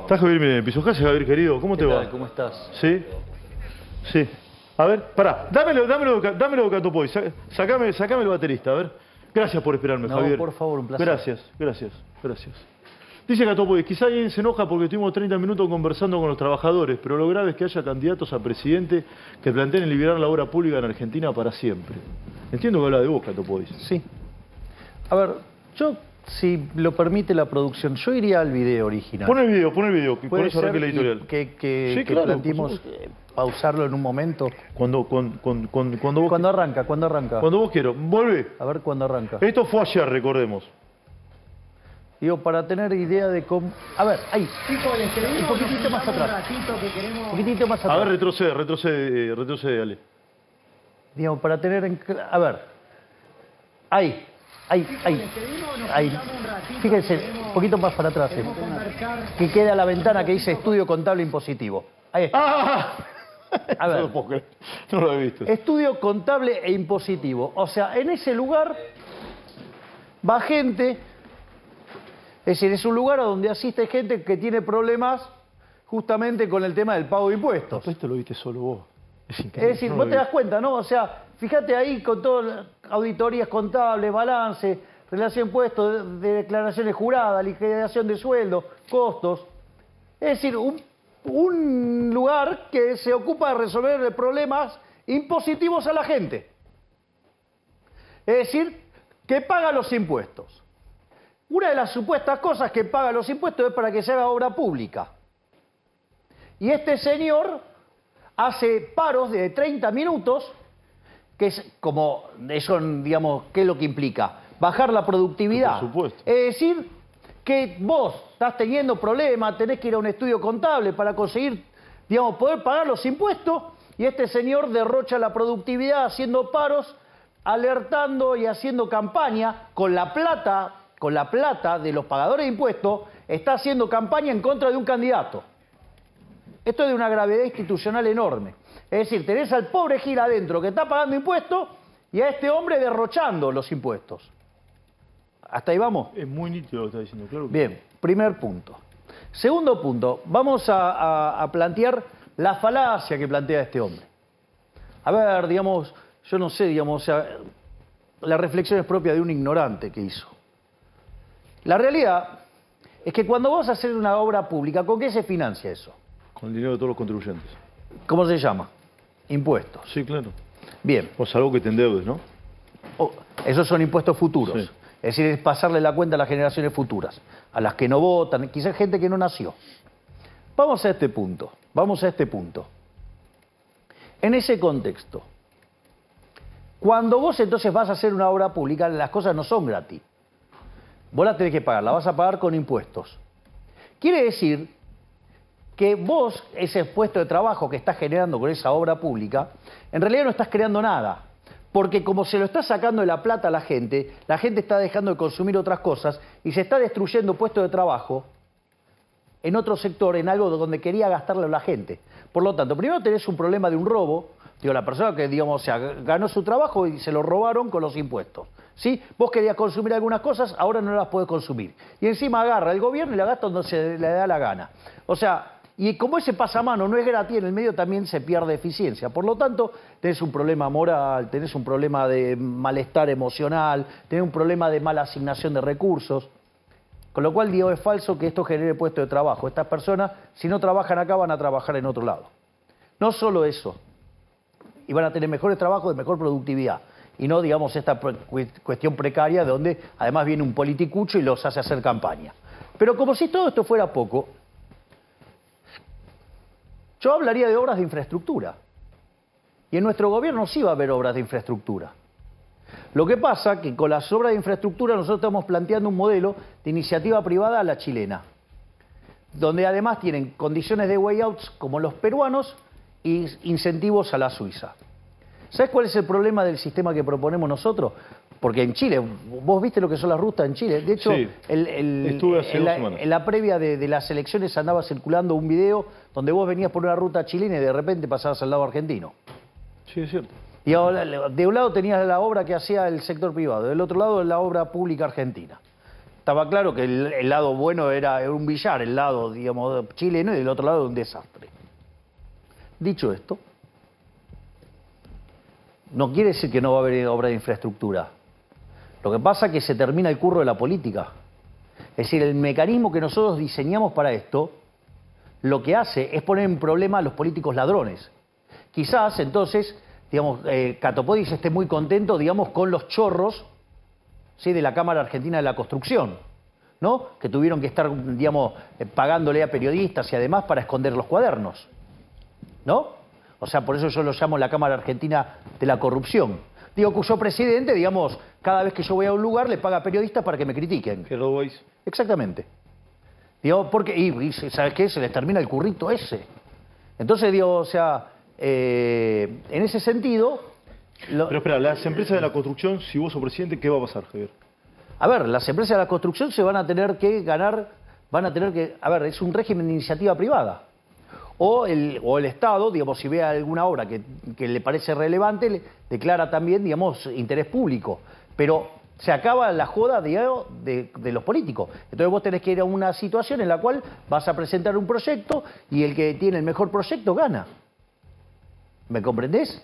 Está Javier en el piso. ¿Qué haces, Javier, querido? ¿Cómo te ¿Qué va? tal? ¿Cómo estás? ¿Sí? Sí. A ver, pará. Dámelo, Catopoy. Sacame el baterista, a ver. Gracias por esperarme, No, Javier. por favor, un placer. Gracias. Dice Catopoy, quizá alguien se enoja porque estuvimos 30 minutos conversando con los trabajadores, pero lo grave es que haya candidatos a presidente que planteen liberar la obra pública en Argentina para siempre. Entiendo que habla de vos, Catopoy. Sí. A ver, yo, si lo permite la producción, yo iría al video original. Pon el video, que con ¿Puede eso arranque la ser editorial. que Sí, claro, planteemos pausarlo en un momento? Cuando vos... ¿Cuándo arranca? Cuando vos quieras. Volvé. A ver, ¿cuándo arranca? Esto fue ayer, recordemos. Digo, para tener idea de cómo... A ver, ahí. Un poquitito más atrás. Un poquitito más atrás. A ver, retrocede, Ale. Digamos, para tener en... A ver. Ahí. Fíjense, un poquito más para atrás. Que queda la ventana que dice estudio contable impositivo. Ahí está. ¡Ah! A ver. No lo he visto. Estudio contable e impositivo. O sea, en ese lugar va gente... Es decir, es un lugar a donde asiste gente que tiene problemas justamente con el tema del pago de impuestos. Esto lo viste solo vos. Es increíble. Es decir, vos te das cuenta, ¿no? O sea, fíjate ahí con todas auditorías contables, balance, relación de impuestos, de declaraciones juradas, liquidación de sueldo, costos. Es decir, un lugar que se ocupa de resolver problemas impositivos a la gente. Es decir, que paga los impuestos. Una de las supuestas cosas que paga los impuestos es para que se haga obra pública. Y este señor hace paros de 30 minutos, que es como eso, digamos, ¿qué es lo que implica? Bajar la productividad. Por supuesto. Es decir, que vos estás teniendo problemas, tenés que ir a un estudio contable para conseguir, digamos, poder pagar los impuestos, y este señor derrocha la productividad haciendo paros, alertando y haciendo campaña con la plata de los pagadores de impuestos, está haciendo campaña en contra de un candidato. Esto es de una gravedad institucional enorme. Es decir, tenés al pobre Gil adentro que está pagando impuestos y a este hombre derrochando los impuestos. ¿Hasta ahí vamos? Es muy nítido lo que está diciendo, claro. Bien, primer punto. Segundo punto, vamos a plantear la falacia que plantea este hombre. A ver, digamos, yo no sé, digamos, o sea, la reflexión es propia de un ignorante que hizo. La realidad es que cuando vos haces una obra pública, ¿con qué se financia eso? Con el dinero de todos los contribuyentes. ¿Cómo se llama? Impuestos. Sí, claro. Bien. O salvo que te endeudes, ¿no? Esos son impuestos futuros. Sí. Es decir, es pasarle la cuenta a las generaciones futuras, a las que no votan, quizás gente que no nació. Vamos a este punto. En ese contexto, cuando vos entonces vas a hacer una obra pública, las cosas no son gratis. Vos la tenés que pagar, la vas a pagar con impuestos. Quiere decir que vos, ese puesto de trabajo que estás generando con esa obra pública, en realidad no estás creando nada. Porque como se lo estás sacando de la plata a la gente está dejando de consumir otras cosas y se está destruyendo puestos de trabajo en otro sector, en algo donde quería gastarlo la gente. Por lo tanto, primero tenés un problema de un robo. Digo, la persona que, digamos, o sea, ganó su trabajo y se lo robaron con los impuestos. ¿Sí? Vos querías consumir algunas cosas, ahora no las podés consumir. Y encima agarra el gobierno y la gasta donde se le da la gana. O sea, y como ese pasamano no es gratis, en el medio también se pierde eficiencia. Por lo tanto, tenés un problema moral, tenés un problema de malestar emocional, tenés un problema de mala asignación de recursos. Con lo cual, digo, es falso que esto genere puestos de trabajo. Estas personas, si no trabajan acá, van a trabajar en otro lado. No solo eso. Y van a tener mejores trabajos de mejor productividad. Y no, digamos, esta cuestión precaria de donde además viene un politicucho y los hace hacer campaña. Pero como si todo esto fuera poco, yo hablaría de obras de infraestructura. Y en nuestro gobierno sí va a haber obras de infraestructura. Lo que pasa que con las obras de infraestructura nosotros estamos planteando un modelo de iniciativa privada a la chilena, donde además tienen condiciones de way outs como los peruanos y incentivos a la Suiza. ¿Sabes cuál es el problema del sistema que proponemos nosotros? Porque en Chile, vos viste lo que son las rutas en Chile. De hecho, sí, estuve hace 2 semanas. En la previa de las elecciones andaba circulando un video donde vos venías por una ruta chilena y de repente pasabas al lado argentino. Sí, es cierto. Y ahora, de un lado tenías la obra que hacía el sector privado, del otro lado la obra pública argentina. estaba claro que el lado bueno era un billar, el lado, digamos, chileno, y del otro lado un desastre. Dicho esto, no quiere decir que no va a haber obra de infraestructura. Lo que pasa es que se termina el curro de la política. Es decir, el mecanismo que nosotros diseñamos para esto, lo que hace es poner en problema a los políticos ladrones. Quizás, entonces, digamos, Catopodis esté muy contento, digamos, con los chorros, ¿sí?, de la Cámara Argentina de la Construcción, ¿no? Que tuvieron que estar, digamos, pagándole a periodistas y además para esconder los cuadernos, ¿no? O sea, por eso yo lo llamo la Cámara Argentina de la Corrupción. Digo, cuyo presidente, digamos, cada vez que yo voy a un lugar le paga a periodistas para que me critiquen. Hello, boys. Exactamente. Digo, porque, y ¿sabes qué? Se les termina el currito ese. Entonces, digo, o sea, en ese sentido... Pero espera, las empresas de la construcción, si vos sos presidente, ¿qué va a pasar, Javier? A ver, las empresas de la construcción se van a tener que ganar, a ver, es un régimen de iniciativa privada. O el Estado, digamos, si ve alguna obra que le parece relevante, le declara también, digamos, interés público. Pero se acaba la joda, digamos, de los políticos. Entonces vos tenés que ir a una situación en la cual vas a presentar un proyecto y el que tiene el mejor proyecto gana. ¿Me comprendés?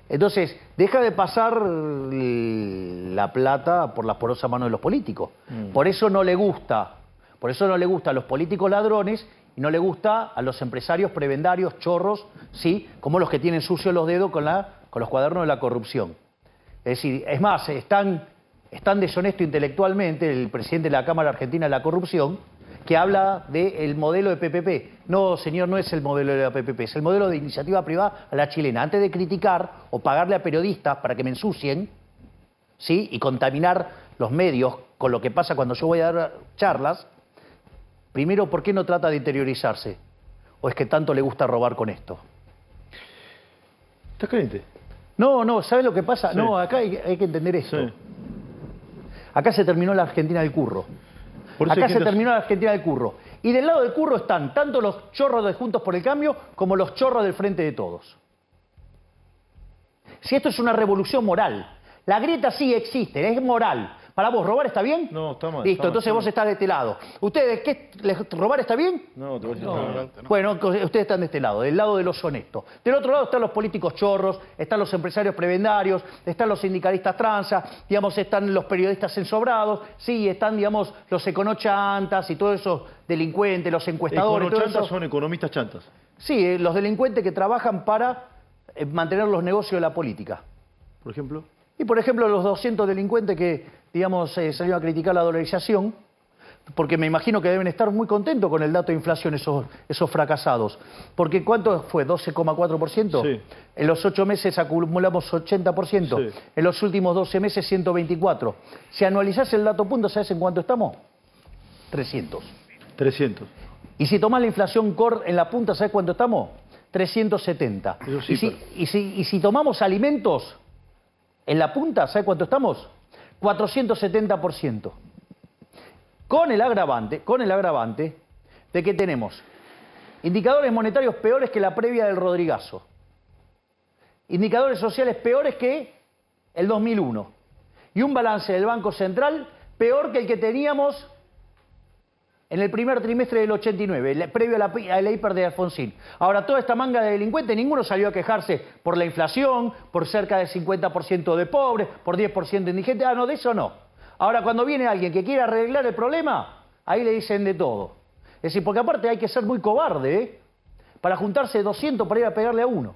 Entonces, deja de pasar la plata por las porosas manos de los políticos. Por eso no le gusta a los políticos ladrones y no le gusta a los empresarios prebendarios, chorros, sí, como los que tienen sucios los dedos con los cuadernos de la corrupción. Es decir, es más, es tan deshonesto intelectualmente el presidente de la Cámara Argentina de la Corrupción que habla del modelo de PPP. No, señor, no es el modelo de la PPP, es el modelo de iniciativa privada a la chilena. Antes de criticar o pagarle a periodistas para que me ensucien, ¿sí?, y contaminar los medios con lo que pasa cuando yo voy a dar charlas, primero, ¿por qué no trata de interiorizarse? ¿O es que tanto le gusta robar con esto? ¿Estás caliente? No, ¿sabes lo que pasa? Sí. No, acá hay que entender esto. Sí. Acá se terminó la Argentina del curro. Por eso Acá se terminó la Argentina del curro. Y del lado del curro están tanto los chorros de Juntos por el Cambio como los chorros del Frente de Todos. Si esto es una revolución moral, la grieta sí existe, es moral. ¿Para vos robar está bien? No, está mal. Listo, entonces vos estás de este lado. ¿Ustedes qué? ¿Robar está bien? No, te voy a decir ¿no? Bueno, ustedes están de este lado, del lado de los honestos. Del otro lado están los políticos chorros, están los empresarios prebendarios, están los sindicalistas tranza, digamos, están los periodistas ensobrados, sí, están, digamos, los econochantas y todos esos delincuentes, los encuestadores. todo Econochantas eso. son economistas chantas. Sí, los delincuentes que trabajan para mantener los negocios de la política. Por ejemplo. Y, por ejemplo, los 200 delincuentes que, digamos, salieron a criticar la dolarización, porque me imagino que deben estar muy contentos con el dato de inflación esos fracasados. Porque ¿cuánto fue? ¿12,4%? Sí. En los 8 meses acumulamos 80%. Sí. En los últimos 12 meses 124%. Si anualizás el dato punto, ¿sabes en cuánto estamos? 300. 300. Y si tomás la inflación core en la punta, ¿sabes cuánto estamos? 370. Eso sí, Y si tomamos alimentos en la punta, ¿sabes cuánto estamos? 470%. Con el agravante de que tenemos indicadores monetarios peores que la previa del Rodrigazo. Indicadores sociales peores que el 2001. Y un balance del Banco Central peor que el que teníamos en el primer trimestre del 89, previo a la hiper de Alfonsín. Ahora, toda esta manga de delincuentes, ninguno salió a quejarse por la inflación, por cerca del 50% de pobres, por 10% de indigentes. Ah, no, de eso no. Ahora, cuando viene alguien que quiere arreglar el problema, ahí le dicen de todo. Es decir, porque aparte hay que ser muy cobarde, ¿eh?, para juntarse 200 para ir a pegarle a uno.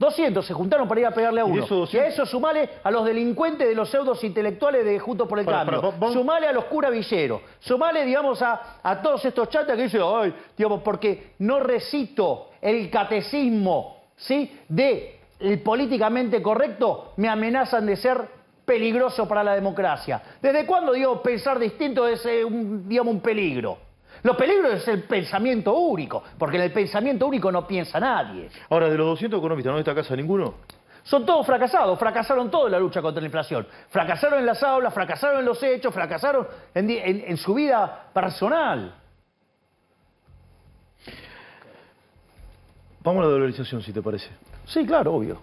200 se juntaron para ir a pegarle a uno. Y a eso sumale a los delincuentes de los pseudos intelectuales de Juntos por el Cambio. Sumale a los curas villeros. Sumale, digamos, a todos estos chatas que dicen, ay, digamos, porque no recito el catecismo, ¿sí?, de el políticamente correcto, me amenazan de ser peligroso para la democracia. ¿Desde cuándo, digo, pensar distinto es un peligro? Los peligros es el pensamiento único, porque en el pensamiento único no piensa nadie. Ahora, de los 200 economistas, ¿no destaca ninguno? Son todos fracasados, fracasaron todos en la lucha contra la inflación. Fracasaron en las aulas, fracasaron en los hechos, fracasaron en su vida personal. Vamos a la dolarización, si te parece. Sí, claro, obvio.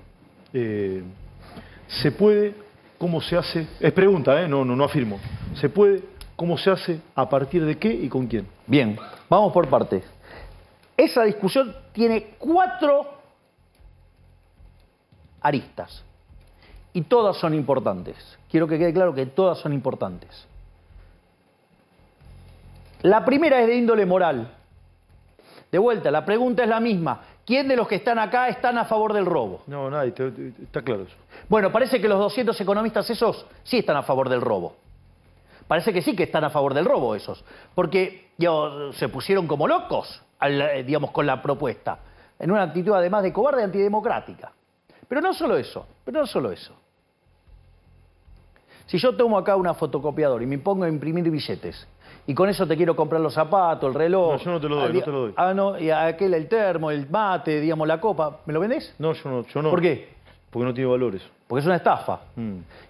¿Se puede? ¿Cómo se hace? Es pregunta, no afirmo. ¿Se puede? ¿Cómo se hace? ¿A partir de qué y con quién? Bien, vamos por partes. Esa discusión tiene 4 aristas y todas son importantes. Quiero que quede claro que todas son importantes. La primera es de índole moral. De vuelta, la pregunta es la misma. ¿Quién de los que están acá están a favor del robo? No, nadie, está claro eso. Bueno, parece que los 200 economistas esos sí están a favor del robo. Parece que sí que están a favor del robo esos. Porque se pusieron como locos, digamos, con la propuesta. En una actitud además de cobarde y antidemocrática. Pero no solo eso, Si yo tomo acá una fotocopiadora y me pongo a imprimir billetes, y con eso te quiero comprar los zapatos, el reloj... No, yo no te lo doy, no te lo doy. Ah, no, y aquel el termo, el mate, digamos, la copa, ¿me lo vendés? No, yo no. ¿Por qué? Porque no tiene valores. Porque es una estafa.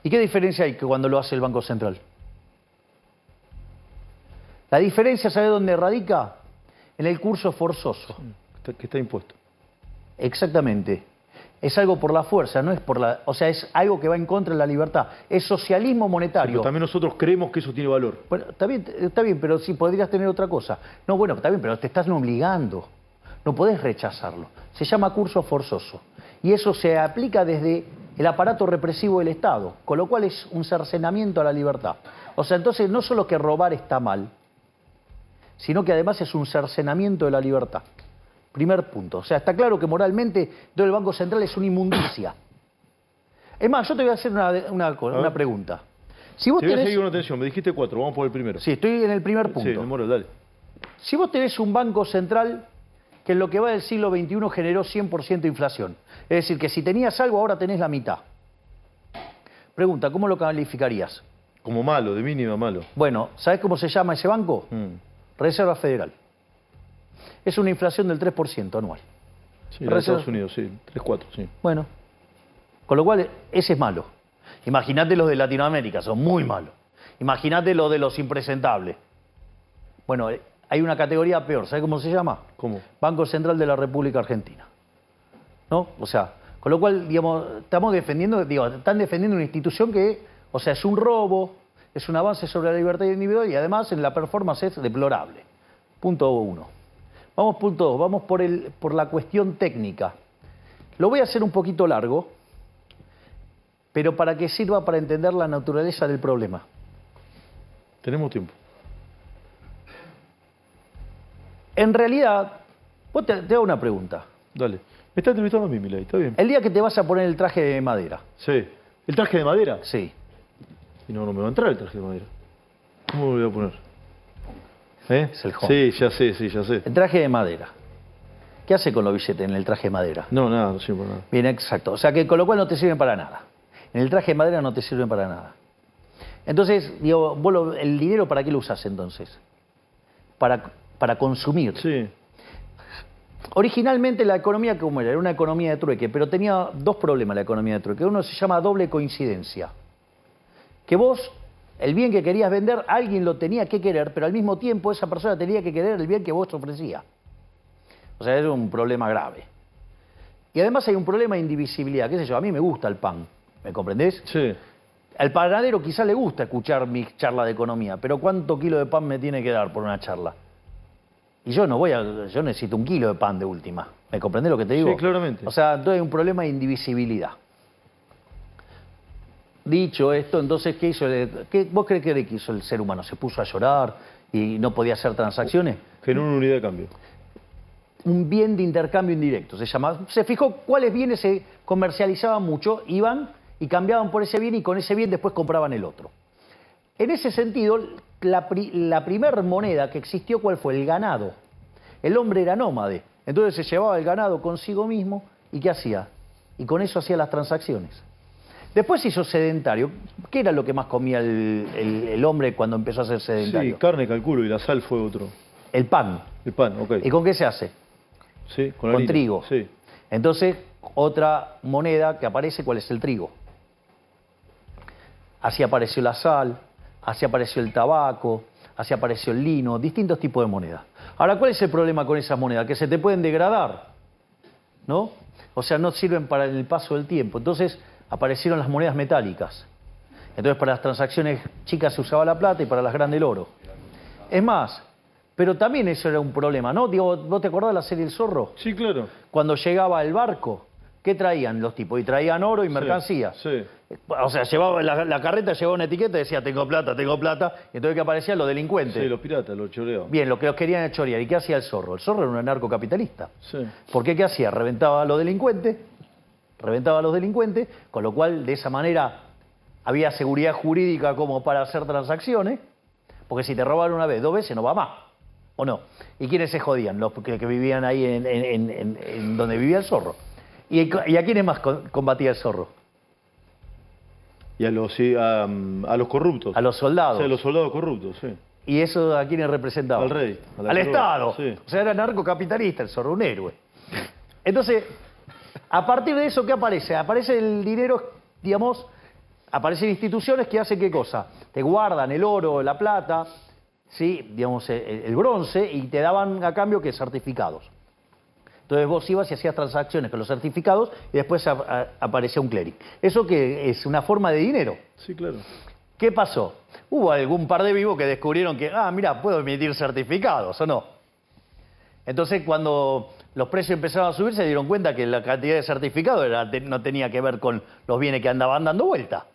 ¿Y qué diferencia hay que cuando lo hace el Banco Central? La diferencia, ¿sabe dónde radica? En el curso forzoso. Que está impuesto. Exactamente. Es algo por la fuerza, no es por la... O sea, es algo que va en contra de la libertad. Es socialismo monetario. Sí, pero también nosotros creemos que eso tiene valor. Bueno, está bien, pero sí podrías tener otra cosa. No, bueno, está bien, pero te están obligando. No podés rechazarlo. Se llama curso forzoso. Y eso se aplica desde el aparato represivo del Estado, con lo cual es un cercenamiento a la libertad. O sea, entonces no solo que robar está mal, sino que además es un cercenamiento de la libertad. Primer punto. O sea, está claro que moralmente todo el Banco Central es una inmundicia. Es más, yo te voy a hacer una pregunta. Si vos te voy a seguir con atención, me dijiste 4, vamos por el primero. Sí, estoy en el primer punto. Sí, en el moral, dale. Si vos tenés un Banco Central que en lo que va del siglo XXI generó 100% de inflación, es decir, que si tenías algo ahora tenés la mitad. Pregunta, ¿cómo lo calificarías? Como malo, de mínima malo. Bueno, ¿sabés cómo se llama ese banco? Reserva Federal. Es una inflación del 3% anual. Sí, la de Estados Unidos, sí, 3, 4, sí. Bueno, con lo cual ese es malo. Imagínate los de Latinoamérica, son muy malos. Imagínate los de los impresentables. Bueno, hay una categoría peor, ¿sabes cómo se llama? ¿Cómo? Banco Central de la República Argentina. ¿No? O sea, con lo cual, digamos, están defendiendo una institución que, o sea, es un robo, es un avance sobre la libertad individual y además en la performance es deplorable. Punto 1. Vamos punto 2, vamos por la cuestión técnica. Lo voy a hacer un poquito largo, pero para que sirva para entender la naturaleza del problema. Tenemos tiempo. En realidad, vos te hago una pregunta. Dale. Me está entrevistando a mí, Milei, está bien. El día que te vas a poner el traje de madera. Sí. ¿El traje de madera? Sí. Y no me va a entrar el traje de madera. ¿Cómo me lo voy a poner? Es el home. Sí, ya sé. El traje de madera. ¿Qué hace con los billetes en el traje de madera? No, nada, no sirve para nada. Bien, exacto. O sea que con lo cual no te sirven para nada. En el traje de madera no te sirven para nada. Entonces, digo, vos ¿el dinero para qué lo usás entonces? Para consumir. Sí. Originalmente la economía, ¿cómo era? Era una economía de trueque, pero tenía 2 problemas la economía de trueque. Uno se llama doble coincidencia. Que vos, el bien que querías vender, alguien lo tenía que querer, pero al mismo tiempo esa persona tenía que querer el bien que vos ofrecías. O sea, es un problema grave. Y además hay un problema de indivisibilidad. ¿Qué sé yo? A mí me gusta el pan, ¿me comprendés? Sí. Al panadero quizá le gusta escuchar mi charla de economía, pero ¿cuánto kilo de pan me tiene que dar por una charla? Y yo yo necesito 1 kilo de pan de última. ¿Me comprendés lo que te digo? Sí, claramente. O sea, entonces hay un problema de indivisibilidad. Dicho esto, entonces, ¿qué hizo? ¿Vos crees que hizo el ser humano? ¿Se puso a llorar y no podía hacer transacciones? Generó una unidad de cambio. Un bien de intercambio indirecto, se llama. Se fijó cuáles bienes se comercializaban mucho, iban y cambiaban por ese bien y con ese bien después compraban el otro. En ese sentido, la primer moneda que existió, ¿cuál fue? El ganado. El hombre era nómade, entonces se llevaba el ganado consigo mismo y ¿qué hacía? Y con eso hacía las transacciones. Después se hizo sedentario. ¿Qué era lo que más comía el hombre cuando empezó a ser sedentario? Sí, carne, calculo, y la sal fue otro. El pan. El pan, ok. ¿Y con qué se hace? Sí, con Con harina. trigo. Sí. Entonces, otra moneda que aparece, ¿cuál es? El trigo. Así apareció la sal, así apareció el tabaco, así apareció el lino, distintos tipos de monedas. Ahora, ¿cuál es el problema con esas monedas? Que se te pueden degradar, ¿no? O sea, no sirven para el paso del tiempo. Entonces, aparecieron las monedas metálicas. Entonces para las transacciones chicas se usaba la plata y para las grandes el oro. Es más, pero también eso era un problema, ¿no? Digo, ¿vos te acordás de la serie El Zorro? Sí, claro. Cuando llegaba el barco, ¿qué traían los tipos? Y traían oro y mercancías. Sí. O sea, llevaba la carreta llevaba una etiqueta y decía, tengo plata, y entonces ¿qué aparecían? Los delincuentes. Sí, los piratas, los choreados. Bien, lo que los querían es chorear. ¿Y qué hacía el Zorro? El Zorro era un anarcocapitalista. Sí. ¿Por qué? ¿Qué hacía? Reventaba a los delincuentes, con lo cual de esa manera había seguridad jurídica como para hacer transacciones, porque si te roban una vez, 2 veces no va más, ¿o no? ¿Y quiénes se jodían? Los que vivían ahí en donde vivía el Zorro. ¿Y a quiénes más combatía el Zorro? Y a los corruptos. A los soldados. Sí, a los soldados corruptos, sí. ¿Y eso a quiénes representaba? Al rey. Al Estado. Sí. O sea, era narcocapitalista el Zorro, un héroe. Entonces, a partir de eso, ¿qué aparece? Aparece el dinero, digamos, aparecen instituciones que hacen ¿qué cosa? Te guardan el oro, la plata, ¿sí? Digamos, el bronce, y te daban a cambio ¿qué? Certificados. Entonces vos ibas y hacías transacciones con los certificados y después aparecía un clérigo. ¿Eso qué es? Una forma de dinero. Sí, claro. ¿Qué pasó? Hubo algún par de vivos que descubrieron que, mira, puedo emitir certificados, ¿o no? Entonces, cuando los precios empezaron a subir, se dieron cuenta que la cantidad de certificados no tenía que ver con los bienes que andaban dando vuelta.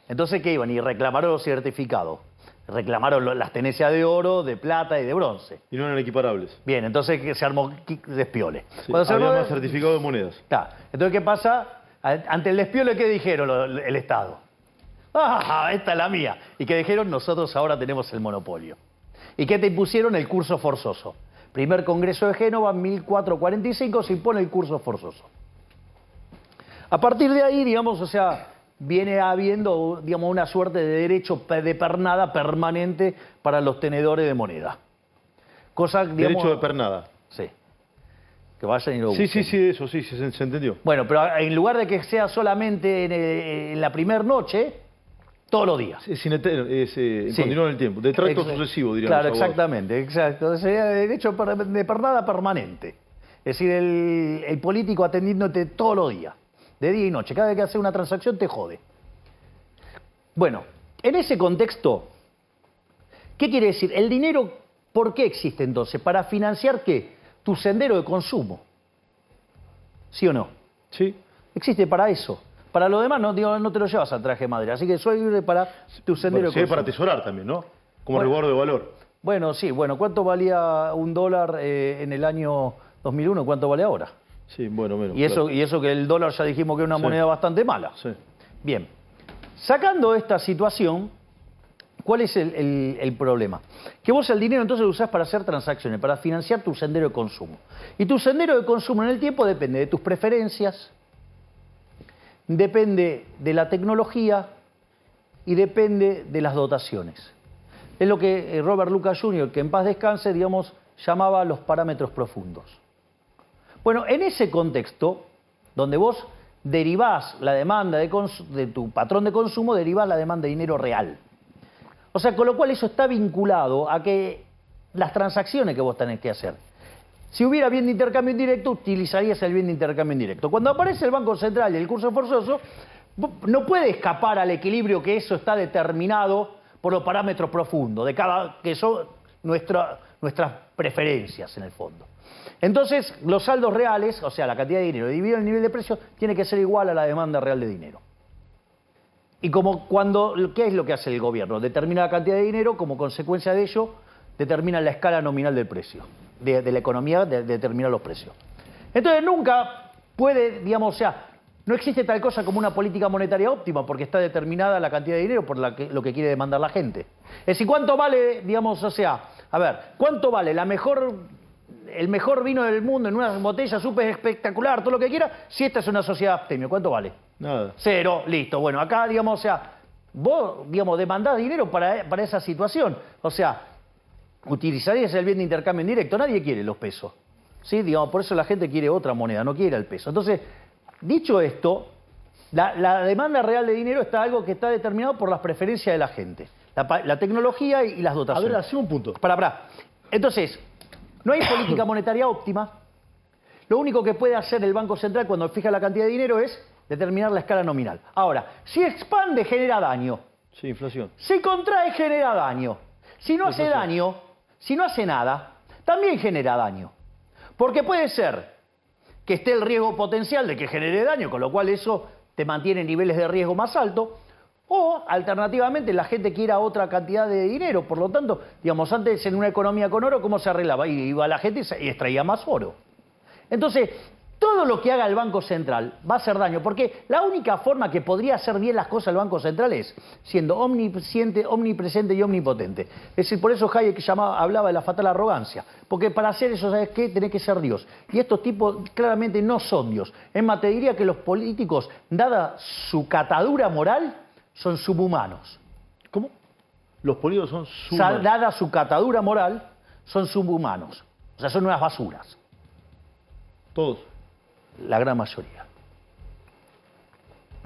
Entonces, ¿qué iban? Y reclamaron los certificados. Reclamaron las tenencias de oro, de plata y de bronce. Y no eran equiparables. Bien, entonces se armó despiole. Sí, había más certificado de monedas. Está. Entonces, ¿qué pasa? Ante el despiole, ¿qué dijeron el Estado? Esta es la mía. ¿Y qué dijeron? Nosotros ahora tenemos el monopolio. ¿Y qué te impusieron? El curso forzoso. Primer Congreso de Génova, 1445, se impone el curso forzoso. A partir de ahí, digamos, o sea, viene habiendo, digamos, una suerte de derecho de pernada permanente para los tenedores de moneda. Cosa, digamos, derecho de pernada. Sí. Que vayan y lo busquen. Sí, eso sí, se entendió. Bueno, pero en lugar de que sea solamente en la primera noche, todos los días. Es continúa en el tiempo. De tracto sucesivo, diríamos. Claro, exactamente, exacto. Sería derecho de pernada permanente. Es decir, el político atendiéndote todos los días, de día y noche. Cada vez que hace una transacción te jode. Bueno, en ese contexto, ¿qué quiere decir? El dinero, ¿por qué existe entonces? ¿Para financiar qué? Tu sendero de consumo. ¿Sí o no? Sí. Existe para eso. Para lo demás no te lo llevas al traje de madre. Así que soy libre para tu sendero de consumo. Sí, para atesorar también, ¿no? Como resguardo de valor. Bueno, sí. Bueno, ¿cuánto valía $1 en el año 2001? ¿Cuánto vale ahora? Sí, bueno, menos. Y eso que el dólar ya dijimos que es una moneda bastante mala. Sí. Bien. Sacando esta situación, ¿cuál es el problema? Que vos el dinero entonces lo usás para hacer transacciones, para financiar tu sendero de consumo. Y tu sendero de consumo en el tiempo depende de tus preferencias, depende de la tecnología y depende de las dotaciones. Es lo que Robert Lucas Jr., que en paz descanse, digamos, llamaba los parámetros profundos. Bueno, en ese contexto, donde vos derivás la demanda de tu patrón de consumo, derivás la demanda de dinero real. O sea, con lo cual eso está vinculado a que las transacciones que vos tenés que hacer. Si hubiera bien de intercambio indirecto, utilizarías el bien de intercambio indirecto. Cuando aparece el Banco Central y el curso forzoso, no puede escapar al equilibrio que eso está determinado por los parámetros profundos, que son nuestras preferencias en el fondo. Entonces, los saldos reales, o sea, la cantidad de dinero dividido el nivel de precio, tiene que ser igual a la demanda real de dinero. Y ¿qué es lo que hace el gobierno? Determina la cantidad de dinero, como consecuencia de ello, determina la escala nominal del precio, de la economía, determina los precios. Entonces nunca puede, digamos, o sea, no existe tal cosa como una política monetaria óptima, porque está determinada la cantidad de dinero por lo que quiere demandar la gente. Es decir, ¿cuánto vale, digamos, o sea, a ver, cuánto vale el mejor vino del mundo en una botella súper espectacular, todo lo que quiera, si esta es una sociedad abstemio? ¿Cuánto vale? Nada. 0, listo. Bueno, acá, digamos, o sea, vos, digamos, demandás dinero para esa situación. O sea, utilizarías el bien de intercambio indirecto. Nadie quiere los pesos. ¿Sí? Digamos, por eso la gente quiere otra moneda, no quiere el peso. Entonces, dicho esto, la demanda real de dinero está algo que está determinado por las preferencias de la gente. La tecnología y las dotaciones. A ver, hacemos un punto. Pará. Entonces, no hay política monetaria óptima. Lo único que puede hacer el Banco Central cuando fija la cantidad de dinero es determinar la escala nominal. Ahora, si expande, genera daño. Sí, inflación. Se contrae, genera daño. Si no hace daño, si no hace nada, también genera daño. Porque puede ser que esté el riesgo potencial de que genere daño, con lo cual eso te mantiene niveles de riesgo más altos, o alternativamente la gente quiera otra cantidad de dinero. Por lo tanto, digamos, antes en una economía con oro, ¿cómo se arreglaba? Iba la gente y extraía más oro. Entonces, todo lo que haga el Banco Central va a hacer daño, porque la única forma que podría hacer bien las cosas el Banco Central es siendo omnipresente y omnipotente. Es decir, por eso Hayek hablaba de la fatal arrogancia, porque para hacer eso, ¿sabes qué? Tenés que ser Dios. Y estos tipos claramente no son Dios. Es más, te diría que los políticos, dada su catadura moral, son subhumanos. ¿Cómo? Los políticos son subhumanos. Dada su catadura moral, son subhumanos. O sea, son unas basuras. Todos. La gran mayoría.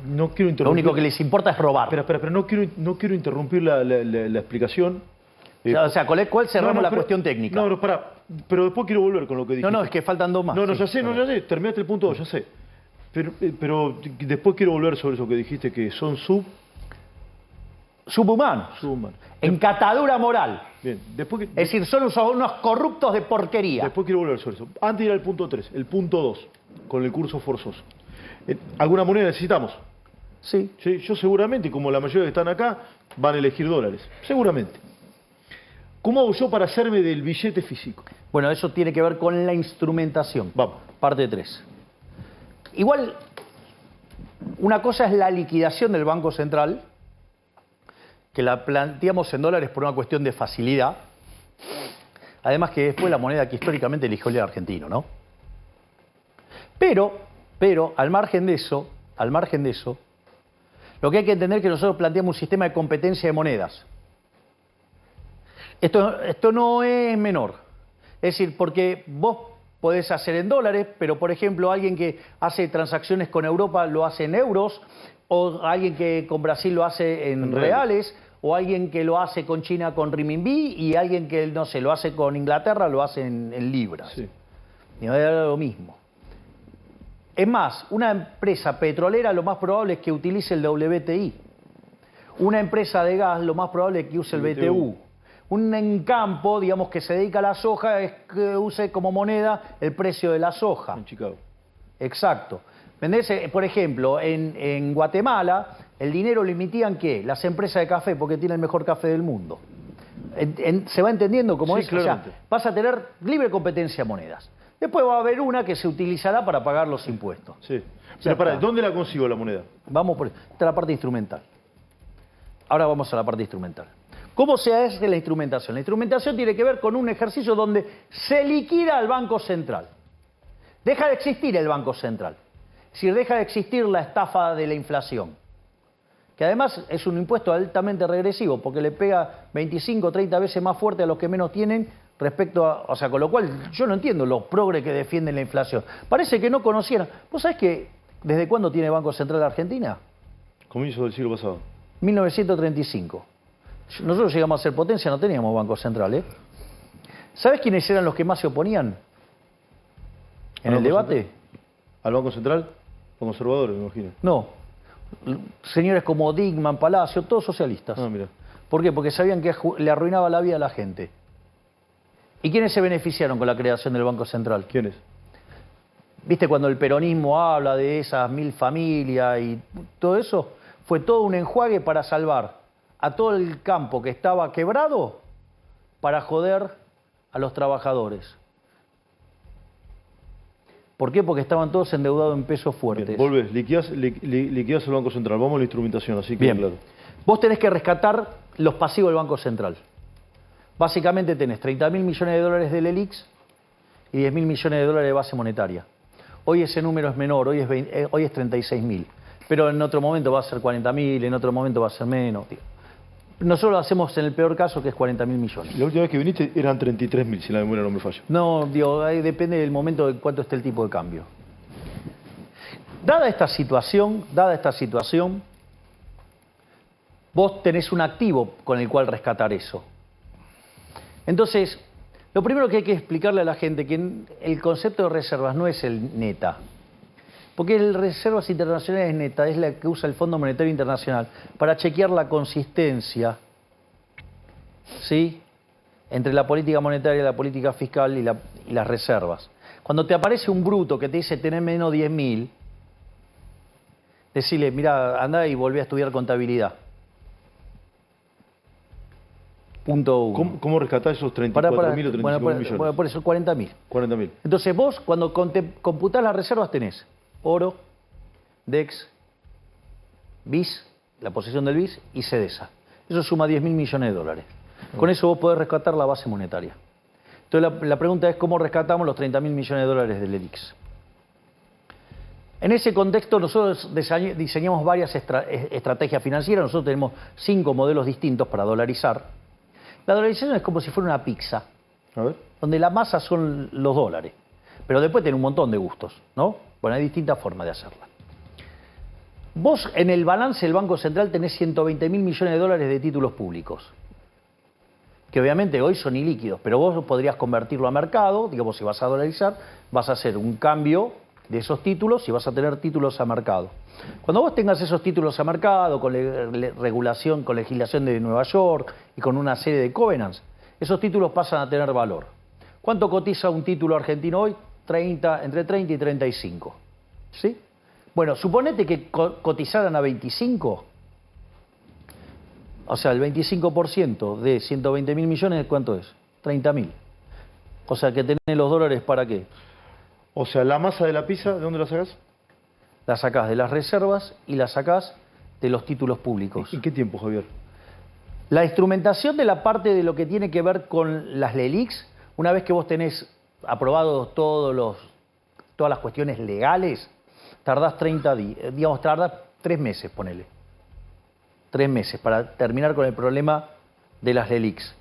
No quiero interrumpir. Lo único que les importa es robar. Pero no quiero interrumpir la explicación. O sea, ¿cuál cerramos la cuestión técnica? No, pará. Pero después quiero volver con lo que dijiste. No, es que faltan dos más. No, sí, ya sé. Terminaste el punto 2, ya sé. Pero después quiero volver sobre eso que dijiste, que son subhumanos. En catadura moral. Bien. Es decir, son unos corruptos de porquería. Después quiero volver sobre eso. Antes de ir al punto 3, el punto 2, con el curso forzoso. ¿Alguna moneda necesitamos? Sí. Sí. Yo seguramente, como la mayoría que están acá, van a elegir dólares. Seguramente. ¿Cómo hago yo para hacerme del billete físico? Bueno, eso tiene que ver con la instrumentación. Vamos. Parte 3. Igual, una cosa es la liquidación del Banco Central, que la planteamos en dólares por una cuestión de facilidad. Además que fue la moneda que históricamente eligió el argentino, ¿no? Pero, al margen de eso, lo que hay que entender es que nosotros planteamos un sistema de competencia de monedas. Esto no es menor. Es decir, porque vos podés hacer en dólares, pero por ejemplo alguien que hace transacciones con Europa lo hace en euros, o alguien que con Brasil lo hace en reales, o alguien que lo hace con China con renminbi, y alguien que, no sé, lo hace con Inglaterra lo hace en libras. Sí. Y era lo mismo. Es más, una empresa petrolera lo más probable es que utilice el WTI. Una empresa de gas lo más probable es que use el BTU. Un en campo, digamos, que se dedica a la soja, es que use como moneda el precio de la soja. En Chicago. Exacto. ¿Entendés? Por ejemplo, en Guatemala, el dinero lo emitían, ¿qué? Las empresas de café, porque tienen el mejor café del mundo. ¿Se va entendiendo cómo es? Claramente. O sea, vas a tener libre competencia de monedas. Después va a haber una que se utilizará para pagar los impuestos. Sí. Pero pará, ¿dónde la consigo la moneda? Vamos por... Esta es la parte instrumental. Ahora vamos a la parte instrumental. ¿Cómo se hace la instrumentación? La instrumentación tiene que ver con un ejercicio donde se liquida al Banco Central. Deja de existir el Banco Central. Es decir, deja de existir la estafa de la inflación. Que además es un impuesto altamente regresivo, porque le pega 25 o 30 veces más fuerte a los que menos tienen respecto a... O sea, con lo cual yo no entiendo los progres que defienden la inflación. Parece que no conocieran. ¿Vos sabés que desde cuándo tiene Banco Central Argentina? Comienzo del siglo pasado. 1935. Nosotros llegamos a ser potencia, no teníamos Banco Central, ¿eh? ¿Sabés quiénes eran los que más se oponían en el debate? ¿Al Banco Central? Los conservadores, me imagino. No. Señores como Digman, Palacio, todos socialistas. Ah, mira. ¿Por qué? Porque sabían que le arruinaba la vida a la gente. ¿Y quiénes se beneficiaron con la creación del Banco Central? ¿Quiénes? ¿Viste cuando el peronismo habla de esas 1000 familias y todo eso? Fue todo un enjuague para salvar a todo el campo que estaba quebrado para joder a los trabajadores. ¿Por qué? Porque estaban todos endeudados en pesos fuertes. Bien, volvés, liquidás el Banco Central. Vamos a la instrumentación, así que bien. Claro. Vos tenés que rescatar los pasivos del Banco Central. Básicamente tenés 30.000 millones de dólares del ELIX y 10.000 millones de dólares de base monetaria. Hoy ese número es menor, hoy es 36.000. Pero en otro momento va a ser 40.000, en otro momento va a ser menos. Tío. Nosotros lo hacemos en el peor caso, que es 40.000 millones. La última vez que viniste eran 33.000, si la memoria no me falla. No, digo, ahí depende del momento de cuánto esté el tipo de cambio. Dada esta situación, vos tenés un activo con el cual rescatar eso. Entonces, lo primero que hay que explicarle a la gente que el concepto de reservas no es el neta. Porque el reservas internacionales neta es la que usa el Fondo Monetario Internacional para chequear la consistencia, ¿sí?, entre la política monetaria, la política fiscal y las reservas. Cuando te aparece un bruto que te dice tener menos 10.000, decirle, mira, anda y volví a estudiar contabilidad. Punto 1. ¿Cómo rescatar esos 34.000 o 35.000 millones? Bueno, por eso 40.000. 40.000. Entonces vos, cuando computás las reservas, tenés oro, DEX, BIS, la posesión del BIS, y CEDESA. Eso suma 10.000 millones de dólares. Con eso vos podés rescatar la base monetaria. Entonces la pregunta es cómo rescatamos los 30.000 millones de dólares del EDIX. En ese contexto nosotros diseñamos varias estrategias financieras. Nosotros tenemos 5 modelos distintos para dolarizar. La dolarización es como si fuera una pizza, A ver. donde la masa son los dólares. Pero después tiene un montón de gustos, ¿no? Bueno, hay distintas formas de hacerla. Vos en el balance del Banco Central tenés 120.000 millones de dólares de títulos públicos, que obviamente hoy son ilíquidos, pero vos podrías convertirlo a mercado. Digamos, si vas a dolarizar, vas a hacer un cambio de esos títulos y vas a tener títulos a mercado. Cuando vos tengas esos títulos a mercado, con regulación, con legislación de Nueva York y con una serie de covenants, esos títulos pasan a tener valor. ¿Cuánto cotiza un título argentino hoy? Entre 30 y 35. ¿Sí? Bueno, suponete que cotizaran a 25. O sea, el 25% de 120.000 millones, ¿cuánto es? 30.000. O sea, que tenés los dólares ¿para qué? O sea, la masa de la pizza, ¿de dónde la sacás? La sacás de las reservas y la sacás de los títulos públicos. ¿En qué tiempo, Javier? La instrumentación de la parte de lo que tiene que ver con las LELIQs, una vez que vos tenés aprobados todas las cuestiones legales, tardás 30 días, digamos, tardás 3 meses, ponele. 3 meses para terminar con el problema de las LELIQs.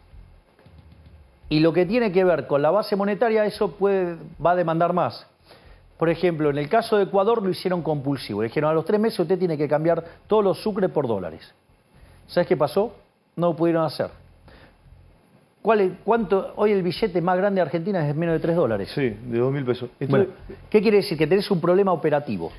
Y lo que tiene que ver con la base monetaria, eso va a demandar más. Por ejemplo, en el caso de Ecuador lo hicieron compulsivo. Le dijeron, a los 3 meses usted tiene que cambiar todos los sucres por dólares. ¿Sabes qué pasó? No lo pudieron hacer. Hoy el billete más grande de Argentina es menos de 3 dólares. Sí, de 2.000 pesos. Bueno, ¿qué quiere decir? Que tenés un problema operativo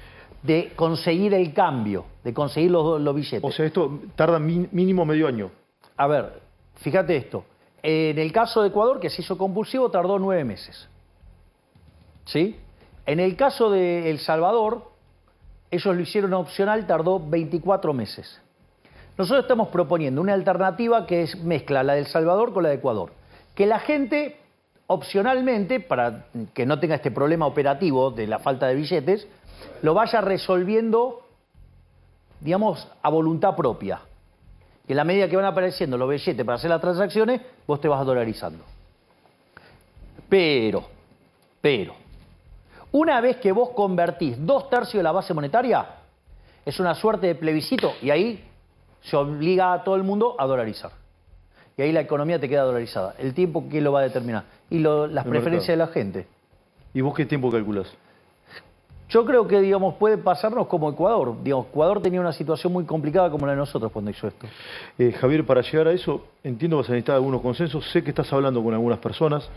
de conseguir el cambio, de conseguir los billetes. O sea, esto tarda mínimo medio año. A ver, fíjate esto. En el caso de Ecuador, que se hizo compulsivo, tardó 9 meses. ¿Sí? En el caso de El Salvador, ellos lo hicieron opcional, tardó 24 meses. Nosotros estamos proponiendo una alternativa que es mezcla la de El Salvador con la de Ecuador. Que la gente, opcionalmente, para que no tenga este problema operativo de la falta de billetes, lo vaya resolviendo, digamos, a voluntad propia. Que en la medida que van apareciendo los billetes para hacer las transacciones, vos te vas dolarizando. Pero, una vez que vos convertís 2/3 de la base monetaria, es una suerte de plebiscito y ahí se obliga a todo el mundo a dolarizar. Y ahí la economía te queda dolarizada. ¿El tiempo quién lo va a determinar? Y las preferencias de la gente. ¿Y vos qué tiempo calculás? Yo creo que, digamos, puede pasarnos como Ecuador. Digamos, Ecuador tenía una situación muy complicada como la de nosotros cuando hizo esto. Javier, para llegar a eso, entiendo que vas a necesitar algunos consensos. Sé que estás hablando con algunas personas.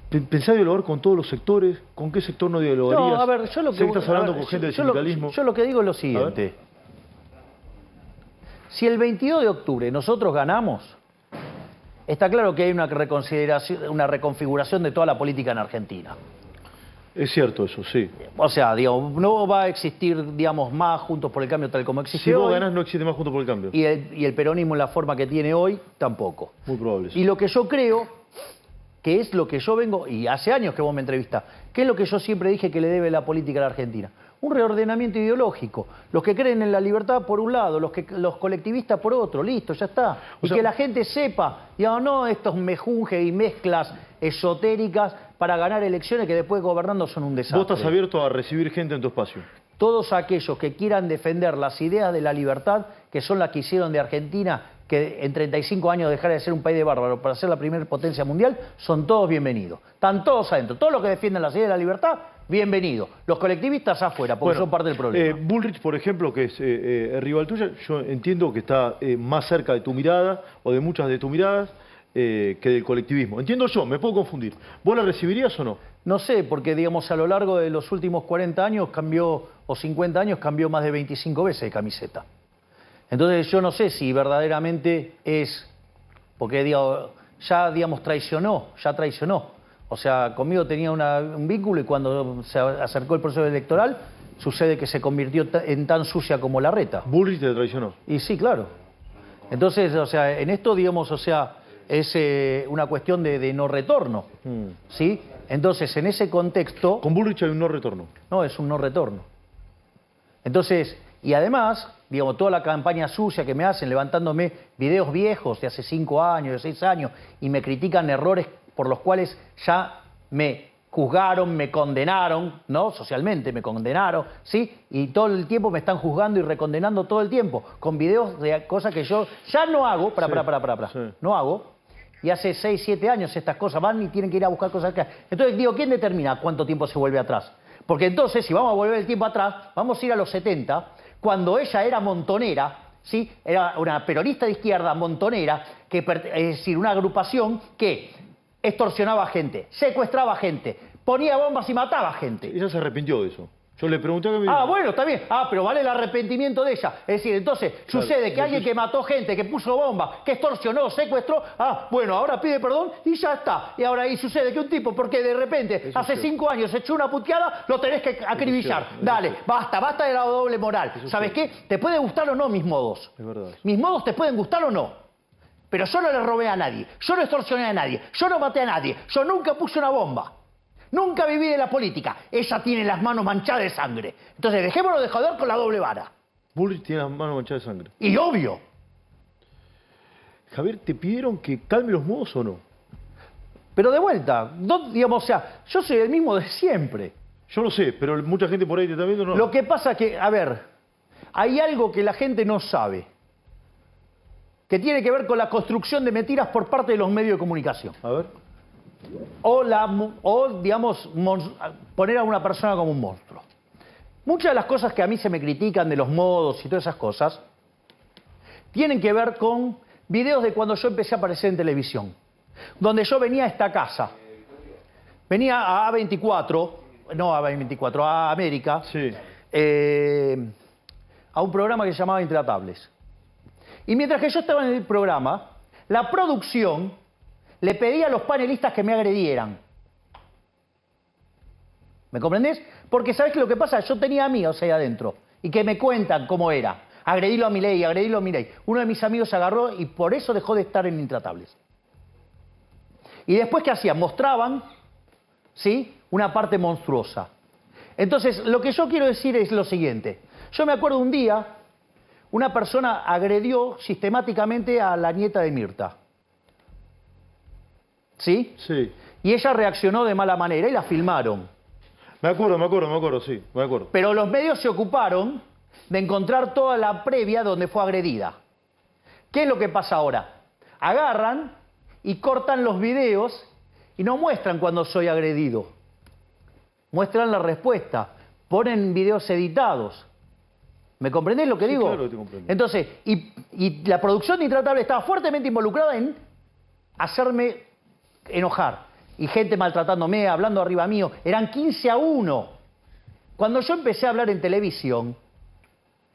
¿Pensás dialogar con todos los sectores? ¿Con qué sector no dialogarías? No, a ver, yo lo que... Sé que estás hablando con gente del sindicalismo. Yo lo que digo es lo siguiente. Si el 22 de octubre nosotros ganamos, está claro que hay una reconfiguración de toda la política en Argentina. Es cierto eso, sí. O sea, digamos, no va a existir, digamos, más Juntos por el Cambio tal como existe hoy. Si vos hoy, ganás, no existe más Juntos por el Cambio. Y el peronismo en la forma que tiene hoy, tampoco. Muy probable. Sí. Y lo que yo creo, que es lo que yo vengo, y hace años que vos me entrevistás, ¿qué es lo que yo siempre dije que le debe la política a la Argentina? Un reordenamiento ideológico. Los que creen en la libertad por un lado, los colectivistas por otro, listo, ya está. Y que la gente sepa, digamos, no estos mejunjes y mezclas esotéricas para ganar elecciones que después gobernando son un desastre. ¿Vos estás abierto a recibir gente en tu espacio? Todos aquellos que quieran defender las ideas de la libertad, que son las que hicieron de Argentina, que en 35 años dejara de ser un país de bárbaros para ser la primera potencia mundial, son todos bienvenidos. Están todos adentro. Todos los que defienden las ideas de la libertad, bienvenidos. Los colectivistas afuera, porque son parte del problema. Bullrich, por ejemplo, que es rival tuya, yo entiendo que está más cerca de tu mirada, o de muchas de tus miradas. que del colectivismo. Entiendo yo, me puedo confundir. ¿Vos la recibirías o no? No sé, porque digamos a lo largo de los últimos 40 años cambió, o 50 años cambió más de 25 veces de camiseta. Entonces yo no sé si verdaderamente es, porque digo, ya digamos traicionó. O sea, conmigo tenía un vínculo y cuando se acercó el proceso electoral sucede que se convirtió en tan sucia como Larreta. Bullrich te traicionó. Y sí, claro. Entonces, o sea, en esto digamos, o sea, es una cuestión de no retorno, ¿sí? Entonces, en ese contexto... Con Bullrich hay un no retorno. No, es un no retorno. Entonces, y además, digamos, toda la campaña sucia que me hacen, levantándome videos viejos de hace 5 años, de 6 años, y me critican errores por los cuales ya me juzgaron, me condenaron, ¿no? Socialmente me condenaron, ¿sí? Y todo el tiempo me están juzgando y recondenando todo el tiempo, con videos de cosas que yo ya no hago, Sí. no hago, y hace 6, 7 años estas cosas van y tienen que ir a buscar cosas acá. Entonces digo, ¿quién determina cuánto tiempo se vuelve atrás? Porque entonces, si vamos a volver el tiempo atrás, vamos a ir a los 70, cuando ella era montonera, ¿sí? Era una peronista de izquierda montonera, que, es decir, una agrupación que extorsionaba gente, secuestraba gente, ponía bombas y mataba gente. Ella se arrepintió de eso. Yo le pregunté a que me... Ah, bueno, está bien. Ah, pero vale el arrepentimiento de ella. Es decir, entonces, Claro, sucede que alguien que mató gente, que puso bombas, que extorsionó, secuestró, bueno, ahora pide perdón y ya está. Y ahora ahí sucede que un tipo, porque de repente, Eso hace es 5 años echó una puteada, lo tenés que acribillar. Eso es Dale, basta de la doble moral. Eso ¿Sabes sí. qué? Te puede gustar o no mis modos. Es verdad. Mis modos te pueden gustar o no. Pero yo no le robé a nadie, yo no extorsioné a nadie, yo no maté a nadie, yo nunca puse una bomba. Nunca viví de la política. Ella tiene las manos manchadas de sangre. Entonces, dejémonos de joder con la doble vara. Bullrich tiene las manos manchadas de sangre. Y obvio. Javier, ¿te pidieron que calme los modos o no? Pero de vuelta, no, digamos, o sea, yo soy el mismo de siempre. Yo lo sé, pero mucha gente por ahí te está viendo, no. Lo que pasa que, a ver, hay algo que la gente no sabe, que tiene que ver con la construcción de mentiras por parte de los medios de comunicación. A ver. O digamos, poner a una persona como un monstruo. Muchas de las cosas que a mí se me critican de los modos y todas esas cosas tienen que ver con videos de cuando yo empecé a aparecer en televisión, donde yo venía a esta casa, venía a A24, no a A24, a América, Sí. a un programa que se llamaba Intratables. Y mientras que yo estaba en el programa, la producción le pedía a los panelistas que me agredieran. ¿Me comprendés? Porque ¿sabés qué lo que pasa? Yo tenía amigos ahí adentro y que me cuentan cómo era. Agredilo a Milei, agredilo a Milei. Uno de mis amigos se agarró y por eso dejó de estar en Intratables. Y después, ¿qué hacían? Mostraban, ¿sí?, una parte monstruosa. Entonces, lo que yo quiero decir es lo siguiente. Yo me acuerdo un día, una persona agredió sistemáticamente a la nieta de Mirta. ¿Sí? Sí. Y ella reaccionó de mala manera y la filmaron. Me acuerdo, sí, me acuerdo. Pero los medios se ocuparon de encontrar toda la previa donde fue agredida. ¿Qué es lo que pasa ahora? Agarran y cortan los videos y no muestran cuando soy agredido. Muestran la respuesta. Ponen videos editados. ¿Me comprendés lo que digo? Claro que te comprendo. Entonces, y la producción de Intratable estaba fuertemente involucrada en hacerme enojar. Y gente maltratándome, hablando arriba mío. Eran 15-1. Cuando yo empecé a hablar en televisión,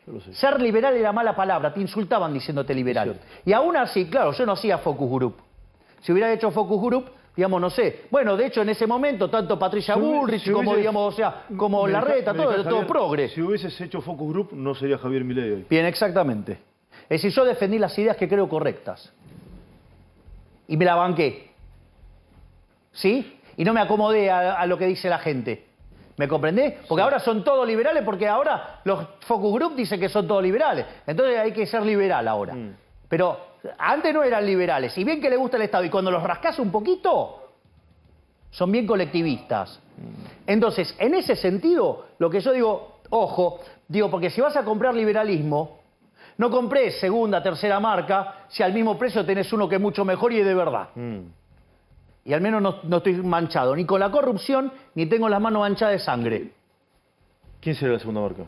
Yo lo sé. ser liberal era mala palabra. Te insultaban diciéndote liberal. Y aún así, claro, yo no hacía focus group. Si hubiera hecho focus group, digamos, no sé. Bueno, de hecho, en ese momento, tanto Patricia Bullrich como, digamos, o sea, como Larreta, todo progre. Si hubieses hecho focus group, no sería Javier Milei hoy. Bien, exactamente. Es decir, yo defendí las ideas que creo correctas. Y me la banqué. ¿Sí? Y no me acomodé a lo que dice la gente. ¿Me comprendés? Porque ahora son todos liberales, porque ahora los focus group dicen que son todos liberales. Entonces hay que ser liberal ahora. Pero antes no eran liberales. Y bien que les gusta el Estado. Y cuando los rascás un poquito, son bien colectivistas. Entonces, en ese sentido, lo que yo digo, ojo, digo, porque si vas a comprar liberalismo, no comprés segunda, tercera marca, si al mismo precio tenés uno que es mucho mejor y es de verdad. Y al menos no estoy manchado ni con la corrupción, ni tengo las manos manchadas de sangre. ¿Quién sería la segunda marca?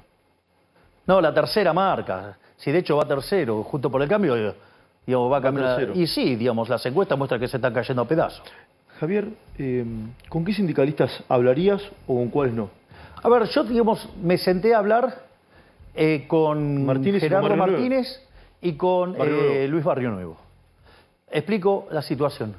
No, la tercera marca. Si de hecho va tercero, junto por el cambio, digamos, va a caminar. tercero. Y sí, digamos, las encuestas muestran que se están cayendo a pedazos. Javier, ¿con qué sindicalistas hablarías o con cuáles no? A ver, yo, digamos, me senté a hablar con Martínez y Gerardo con Barrio Martínez y con Barrio Nuevo. Luis Barrio Nuevo. Explico la situación.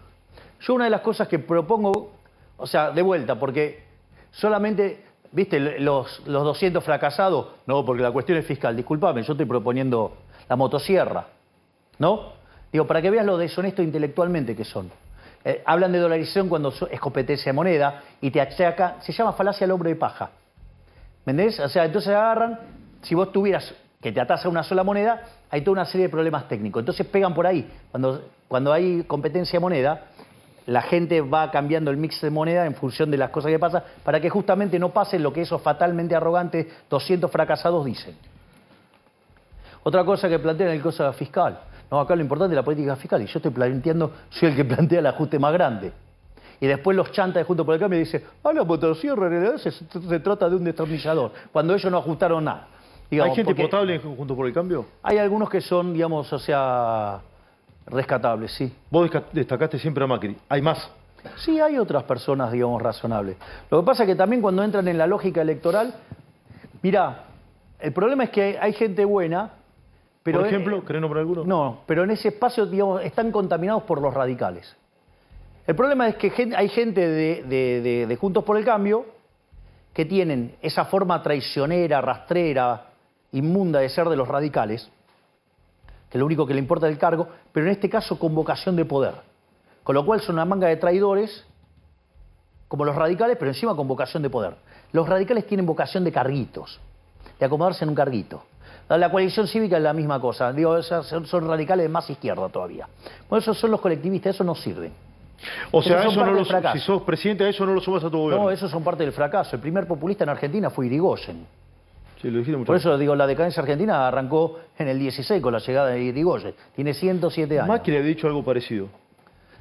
Yo una de las cosas que propongo, o sea, de vuelta, porque solamente, viste, los 200 fracasados, no, porque la cuestión es fiscal, discúlpame, yo estoy proponiendo la motosierra, ¿no? Digo, para que veas lo deshonesto intelectualmente que son. Hablan de dolarización cuando es competencia de moneda y te achaca, se llama falacia al hombre de paja. ¿Me entendés? O sea, entonces agarran, si vos tuvieras que te atás a una sola moneda, hay toda una serie de problemas técnicos. Entonces pegan por ahí. Cuando hay competencia de moneda, la gente va cambiando el mix de moneda en función de las cosas que pasan, para que justamente no pase lo que esos fatalmente arrogantes 200 fracasados dicen. Otra cosa que plantean es el cosa fiscal. No, acá lo importante es la política fiscal, y yo estoy planteando, soy el que plantea el ajuste más grande. Y después los chantas de Juntos por el Cambio dicen, la motosierra en realidad se trata de un destornillador, cuando ellos no ajustaron nada. Digamos, ¿Hay gente potable Juntos por el Cambio? Hay algunos que son, digamos, o sea, rescatables, sí. Vos destacaste siempre a Macri. ¿Hay más? Sí, hay otras personas, digamos, razonables. Lo que pasa es que también cuando entran en la lógica electoral, mirá, el problema es que hay gente buena, pero... Por ejemplo, ¿querés nombrar alguno? No, pero en ese espacio, digamos, están contaminados por los radicales. El problema es que hay gente de Juntos por el Cambio que tienen esa forma traicionera, rastrera, inmunda de ser de los radicales, que lo único que le importa es el cargo, pero en este caso con vocación de poder. Con lo cual son una manga de traidores, como los radicales, pero encima con vocación de poder. Los radicales tienen vocación de carguitos, de acomodarse en un carguito. La coalición cívica es la misma cosa. Digo, son radicales de más izquierda todavía. Bueno, esos son los colectivistas, eso no sirve. O sea, Esos son parte del si fracaso. sos presidente, a eso no lo sumas a tu gobierno. No, esos son parte del fracaso. El primer populista en Argentina fue Irigoyen. Sí, lo dijiste mucho. Por eso digo, la decadencia argentina arrancó en el 16 con la llegada de Irigoyen. Tiene 107 años. Macri había dicho algo parecido.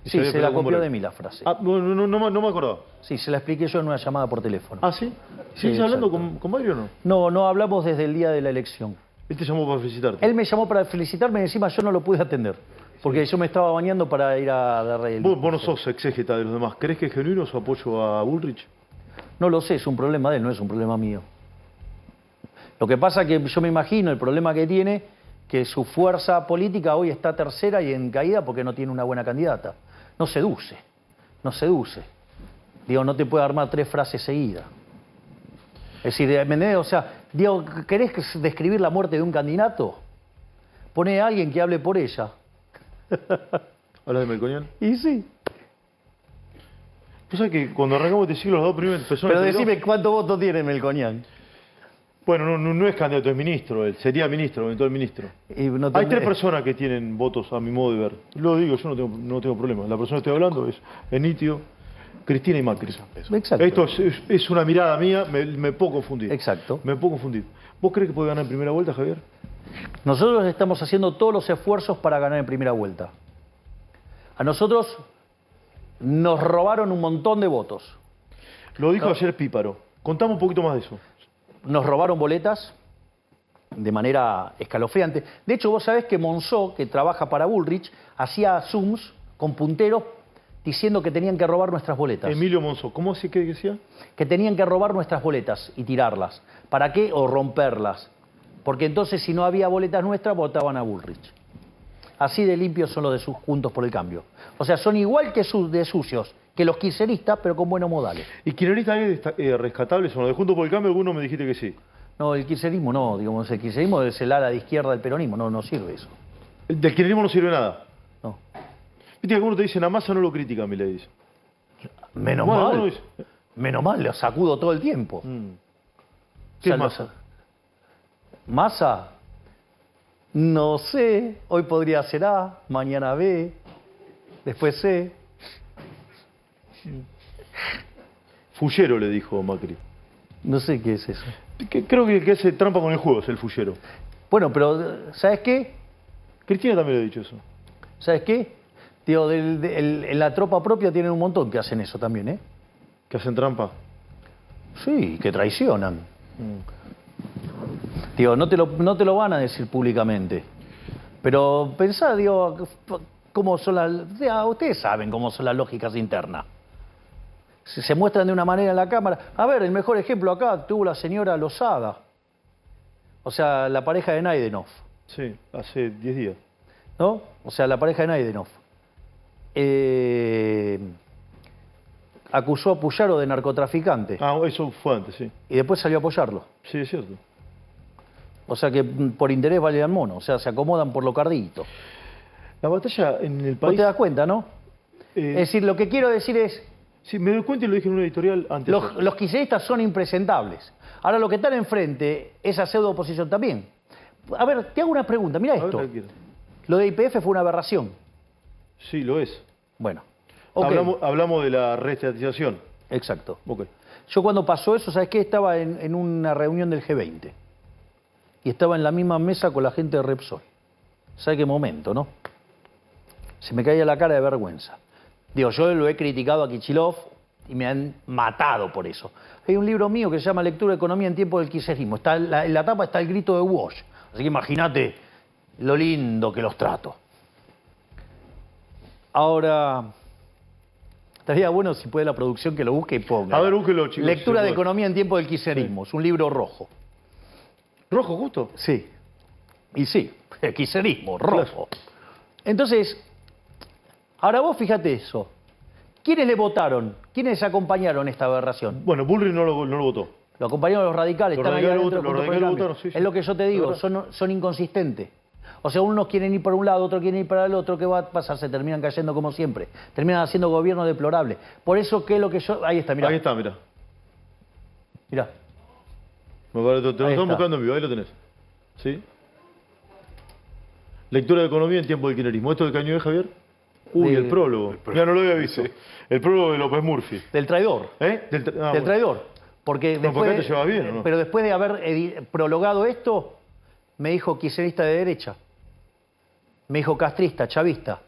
Y Sí, había se la peleado con copió Moreno. de mí la frase. Ah, no me acordaba. Sí, se la expliqué yo en una llamada por teléfono. ¿Ah, sí? ¿Sigues Sí, hablando exacto. con Macri o no? No, no hablamos desde el día de la elección. Él te llamó para felicitarte. Él me llamó para felicitarme y encima yo no lo pude atender. Porque yo me estaba bañando para ir a darle el... Vos no sos exégeta de los demás. ¿Crees que es genuino su apoyo a Bullrich? No lo sé, es un problema de él, no es un problema mío. Lo que pasa es que yo me imagino el problema que tiene, que su fuerza política hoy está tercera y en caída porque no tiene una buena candidata. No seduce, no seduce. Digo, no te puede armar 3 frases seguidas. Es decir, ¿me entendés? O sea, digo, ¿querés describir la muerte de un candidato? Poné a alguien que hable por ella. ¿Hablas de Melconian? Y sí. Vos sabés que cuando arrancamos este siglo, las dos primeras personas... Pero decime cuántos votos tiene Melconian. Bueno, no es candidato, es ministro. Él sería ministro, eventual ministro. Y no Hay 3 tendré- personas que tienen votos a mi modo de ver. Lo digo, yo no tengo problema. La persona que estoy hablando es nítido. Cristina y Macri. Exacto. Esto es una mirada mía, me puedo confundir. Exacto. Me puedo confundir. ¿Vos crees que puede ganar en primera vuelta, Javier? Nosotros estamos haciendo todos los esfuerzos para ganar en primera vuelta. A nosotros nos robaron un montón de votos. Lo dijo ayer Píparo. Contame un poquito más de eso. Nos robaron boletas de manera escalofriante. De hecho, vos sabés que Monzó, que trabaja para Bullrich, hacía Zooms con punteros diciendo que tenían que robar nuestras boletas. Emilio Monzó, ¿cómo así que decía? Que tenían que robar nuestras boletas y tirarlas. ¿Para qué? O romperlas. Porque entonces si no había boletas nuestras, votaban a Bullrich. Así de limpios son los de sus Juntos por el Cambio. O sea, son igual que de sucios que los kirchneristas, pero con buenos modales. ¿Y kirchneristas hay rescatables o no? De Juntos por el Cambio, alguno me dijiste que sí. No, el kirchnerismo no, digamos, el kirchnerismo es el ala de izquierda del peronismo, no sirve eso. Del kirchnerismo no sirve nada. No. Viste que algunos te dicen, a Massa no lo critican, mi ley dice. Menos Bueno, mal. uno dice- Menos mal, lo sacudo todo el tiempo. ¿Qué es lo Massa? sa- ¿Massa? No sé. Hoy podría ser A, mañana B, después C. Fullero, le dijo Macri. No sé qué es eso. Creo que hace trampa con el juego, es el fullero. Bueno, pero ¿sabes qué? Cristina también le ha dicho eso. ¿Sabes qué? Digo, en la tropa propia tienen un montón que hacen eso también, ¿eh? Que hacen trampa. Sí, que traicionan. Digo, no te lo van a decir públicamente. Pero pensá, digo, cómo son las... Ustedes saben cómo son las lógicas internas. Se muestran de una manera en la cámara. A ver, el mejor ejemplo acá tuvo la señora Lozada. O sea, la pareja de Naidenov. Sí, hace 10 días. ¿No? O sea, la pareja de Naidenov. Acusó a Puyaro de narcotraficante. Ah, eso fue antes, sí. Y después salió a apoyarlo. Sí, es cierto. O sea que por interés valen mono. O sea, se acomodan por lo cardito. La batalla en el ¿Vos país... te das cuenta, no? Es decir, lo que quiero decir es... Sí, me doy cuenta y lo dije en una editorial antes. Los kirchneristas son impresentables. Ahora, lo que están enfrente, esa pseudo-oposición también. A ver, te hago una pregunta. Mira esto. Lo de YPF fue una aberración. Sí, lo es. Bueno. Okay. Hablamos de la reestatización. Exacto. Okay. Yo cuando pasó eso, ¿sabes qué? Estaba en una reunión del G20. Y estaba en la misma mesa con la gente de Repsol. ¿Sabes qué momento, no? Se me caía la cara de vergüenza. Digo, yo lo he criticado a Kicillof y me han matado por eso. Hay un libro mío que se llama Lectura de Economía en tiempo del kirchnerismo. En la tapa está el grito de Walsh. Así que imagínate lo lindo que los trato. Ahora, estaría bueno si puede la producción que lo busque y ponga. A ver, búsquelo, chicos. Lectura de Economía en tiempo del kirchnerismo. Sí. Es un libro rojo. ¿Rojo justo? Sí. Y sí, el kirchnerismo, rojo. Claro. Entonces, ahora vos fíjate eso. ¿Quiénes le votaron? ¿Quiénes acompañaron esta aberración? Bueno, Bullrich no lo votó. Lo acompañaron los radicales, están ahí adentro los radicales votaron, sí, sí. Es lo que yo te digo, son inconsistentes. O sea, unos quieren ir por un lado, otros quieren ir para el otro. ¿Qué va a pasar? Se terminan cayendo como siempre. Terminan haciendo gobierno deplorable. Por eso, ¿qué es lo que yo...? Ahí está, mirá. Ahí está, mirá. Mirá. Te lo están buscando en vivo, ahí lo tenés. ¿Sí? Lectura de Economía en tiempo del kirchnerismo. ¿Esto de Caño de Javier? Uy, el prólogo. Ya no lo había visto. El prólogo de López Murphy. Del traidor. ¿Eh? Del traidor. Porque no, después, te llevas bien, ¿o no? Pero después de haber prologado esto, me dijo kirchnerista de derecha. Me dijo castrista, chavista.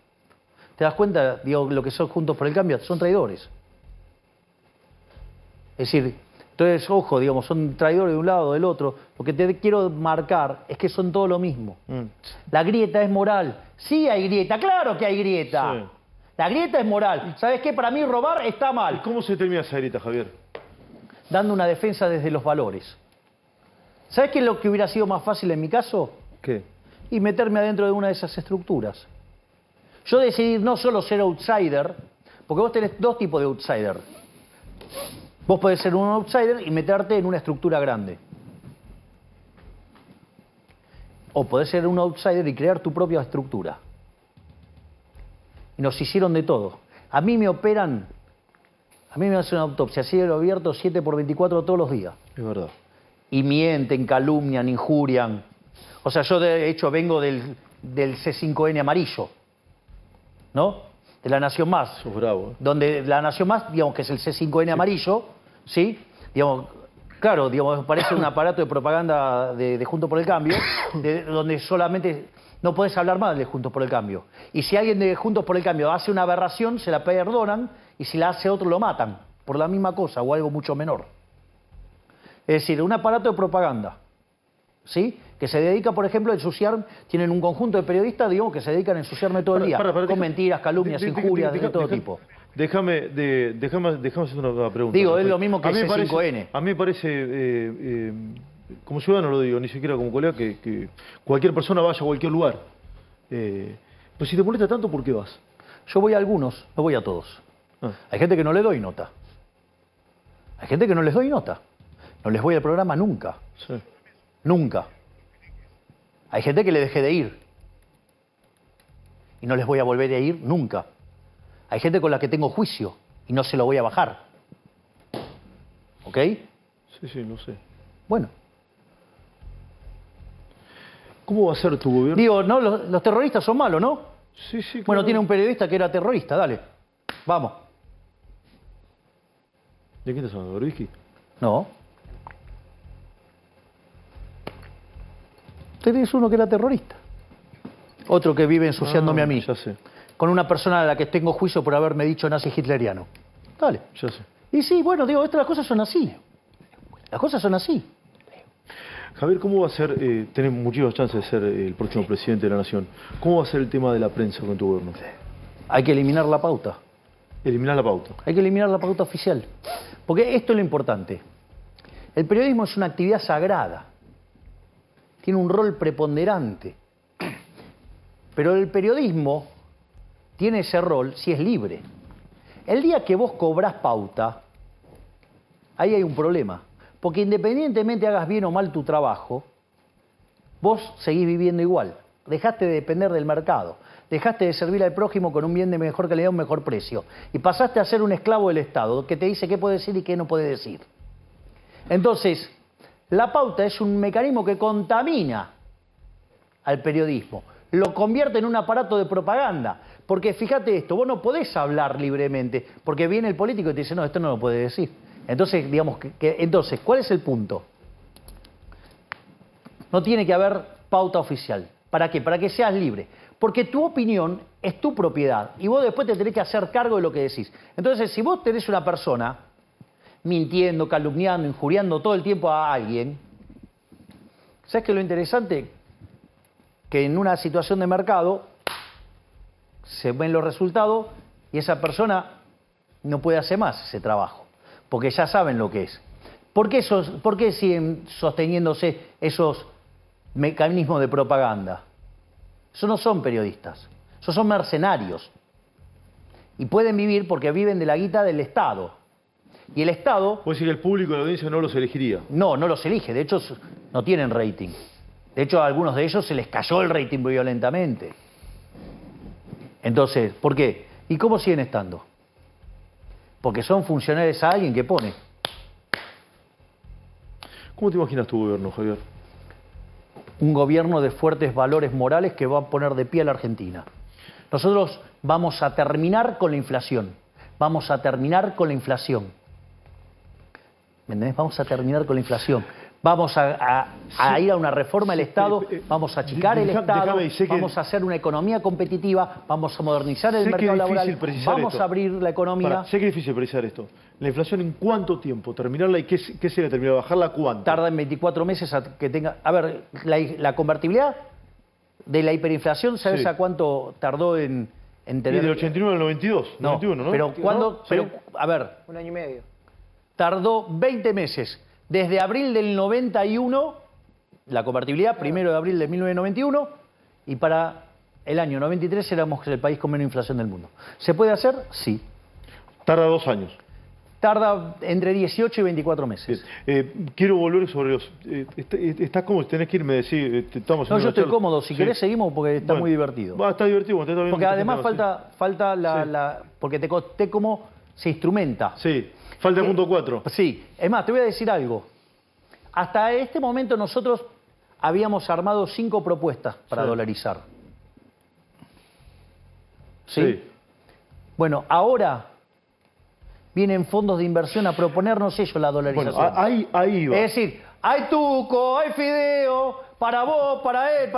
¿Te das cuenta, digo, lo que son Juntos por el Cambio? Son traidores. Es decir, entonces, ojo, digamos, son traidores de un lado o del otro. Lo que te quiero marcar es que son todo lo mismo. La grieta es moral. Sí hay grieta, claro que hay grieta. Sí. La grieta es moral. ¿Sabes qué? Para mí robar está mal. ¿Y cómo se termina esa grieta, Javier? Dando una defensa desde los valores. ¿Sabes qué es lo que hubiera sido más fácil en mi caso? ¿Qué? Y meterme adentro de una de esas estructuras. Yo decidí no solo ser outsider, porque vos tenés dos tipos de outsider. Vos podés ser un outsider y meterte en una estructura grande. O podés ser un outsider y crear tu propia estructura. Y nos hicieron de todo. A mí me operan, a mí me hacen una autopsia a cielo abierto 7/24 todos los días. Es verdad. Y mienten, calumnian, injurian. O sea, yo de hecho vengo del C5N amarillo, ¿no? De La Nación Más. Sos bravo, ¿eh? Donde La Nación Más, digamos que es el C5N amarillo, ¿sí? Digamos, claro, digamos, parece un aparato de propaganda de Juntos por el Cambio, donde solamente no podés hablar mal de Juntos por el Cambio. Y si alguien de Juntos por el Cambio hace una aberración, se la perdonan, y si la hace otro, lo matan, por la misma cosa, o algo mucho menor. Es decir, un aparato de propaganda, ¿sí? Que se dedica, por ejemplo, a ensuciar, tienen un conjunto de periodistas, digamos, que se dedican a ensuciarme todo el día, con mentiras, calumnias, injurias, de todo tipo. Déjame hacer una pregunta. Digo, es lo mismo que el C5N. A mí me parece, como ciudadano lo digo, ni siquiera como colega, que cualquier persona vaya a cualquier lugar. Pero si te molesta tanto, ¿por qué vas? Yo voy a algunos, no voy a todos. Hay gente que no le doy nota. Hay gente que no les doy nota. No les voy al programa nunca. Sí. Nunca. Hay gente que le dejé de ir. Y no les voy a volver a ir nunca. Hay gente con la que tengo juicio y no se lo voy a bajar. ¿Ok? Sí, lo sé. Bueno. ¿Cómo va a ser tu gobierno? Digo, no, los terroristas son malos, ¿no? Sí, claro. Bueno, tiene un periodista que era terrorista, dale. Vamos. ¿De quién estás hablando? ¿Berbisky? No. Tenés uno que era terrorista. Otro que vive ensuciándome a mí. Ya sé. Con una persona a la que tengo juicio por haberme dicho nazi hitleriano. Dale. Ya sé. Y sí, bueno, digo, las cosas son así. Las cosas son así. Javier, ¿cómo va a ser, tenés muchísimas chances de ser el próximo presidente de la Nación, cómo va a ser el tema de la prensa con tu gobierno? Hay que eliminar la pauta. Eliminar la pauta. Hay que eliminar la pauta oficial. Porque esto es lo importante. El periodismo es una actividad sagrada. Tiene un rol preponderante. Pero el periodismo tiene ese rol si es libre. El día que vos cobrás pauta, ahí hay un problema. Porque independientemente hagas bien o mal tu trabajo, vos seguís viviendo igual. Dejaste de depender del mercado. Dejaste de servir al prójimo con un bien de mejor calidad, un mejor precio. Y pasaste a ser un esclavo del Estado, que te dice qué puede decir y qué no puede decir. Entonces, la pauta es un mecanismo que contamina al periodismo. Lo convierte en un aparato de propaganda. Porque fíjate esto, vos no podés hablar libremente, porque viene el político y te dice, no, esto no lo puede decir. Entonces, digamos entonces, ¿cuál es el punto? No tiene que haber pauta oficial. ¿Para qué? Para que seas libre. Porque tu opinión es tu propiedad y vos después te tenés que hacer cargo de lo que decís. Entonces, si vos tenés una persona mintiendo, calumniando, injuriando todo el tiempo a alguien, ¿sabes qué es lo interesante? Que en una situación de mercado se ven los resultados y esa persona no puede hacer más ese trabajo, porque ya saben lo que es. ¿Por qué siguen sosteniéndose esos mecanismos de propaganda? Esos no son periodistas, esos son mercenarios. Y pueden vivir porque viven de la guita del Estado. Y el Estado... ¿Puede decir que el público de la audiencia no los elegiría? No, no los elige. De hecho, no tienen rating. De hecho, a algunos de ellos se les cayó el rating violentamente. Entonces, ¿por qué? ¿Y cómo siguen estando? Porque son funcionarios a alguien que pone. ¿Cómo te imaginas tu gobierno, Javier? Un gobierno de fuertes valores morales que va a poner de pie a la Argentina. Nosotros vamos a terminar con la inflación. Vamos a terminar con la inflación. ¿Me entendés? Vamos a terminar con la inflación. Vamos a ir a una reforma del Estado, vamos a achicar el Estado, vamos a hacer una economía competitiva, vamos a modernizar el mercado laboral, vamos a abrir la economía. Sé que es difícil precisar esto. ¿La inflación en cuánto tiempo? ¿Terminarla y qué sería terminar? ¿Bajarla cuánto? Tarda en 24 meses a que tenga... A ver, la convertibilidad de la hiperinflación, ¿sabes a cuánto tardó en tener? Y del 89 al 92, no, 91, ¿no? Pero ¿cuándo? Sí. Pero, a ver... 1 año y medio. Tardó 20 meses. Desde abril del 91, la convertibilidad, 1 de abril de 1991, y para el año 93 éramos el país con menos inflación del mundo. ¿Se puede hacer? Sí. Tarda 2 años. Tarda entre 18 y 24 meses. Quiero volver sobre los... ¿Estás cómodo? Tenés que irme a decir... No, yo estoy cómodo. Si querés seguimos porque está muy divertido. Está divertido. Porque además falta la... Porque te conté cómo se instrumenta. Sí. Falta el punto 4. Sí. Es más, te voy a decir algo. Hasta este momento nosotros habíamos armado 5 propuestas para dolarizar. ¿Sí? Bueno, ahora vienen fondos de inversión a proponernos ellos la dolarización. Bueno, ahí va. Es decir, hay tuco, hay fideo, para vos, para él,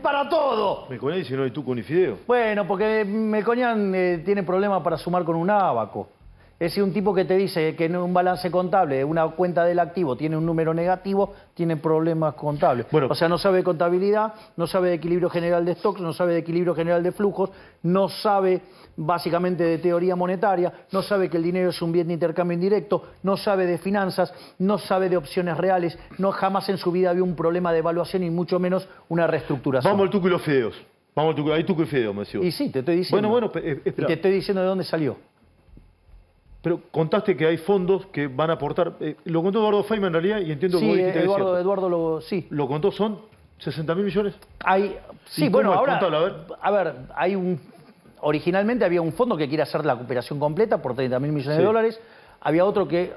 para todo. Melconian dice no hay tuco ni fideo. Bueno, porque Melconian tiene problemas para sumar con un ábaco. Es decir, un tipo que te dice que en un balance contable, una cuenta del activo tiene un número negativo, tiene problemas contables. Bueno, o sea, no sabe de contabilidad, no sabe de equilibrio general de stocks, no sabe de equilibrio general de flujos, no sabe básicamente de teoría monetaria, no sabe que el dinero es un bien de intercambio indirecto, no sabe de finanzas, no sabe de opciones reales, no jamás en su vida vio un problema de evaluación y mucho menos una reestructuración. Vamos al tuco y los fideos. Vamos al tuco, hay tuco y fideo, me decís. Y sí, te estoy diciendo. Bueno, y te estoy diciendo de dónde salió. Pero contaste que hay fondos que van a aportar. Lo contó Eduardo Feynman en realidad y entiendo que sí, vos dijiste Eduardo sí. ¿Lo contó? ¿Son 60.000 millones? Sí, bueno, ahora. Contalo, a ver, originalmente había un fondo que quiere hacer la cooperación completa por 30.000 millones de dólares. Había otro que,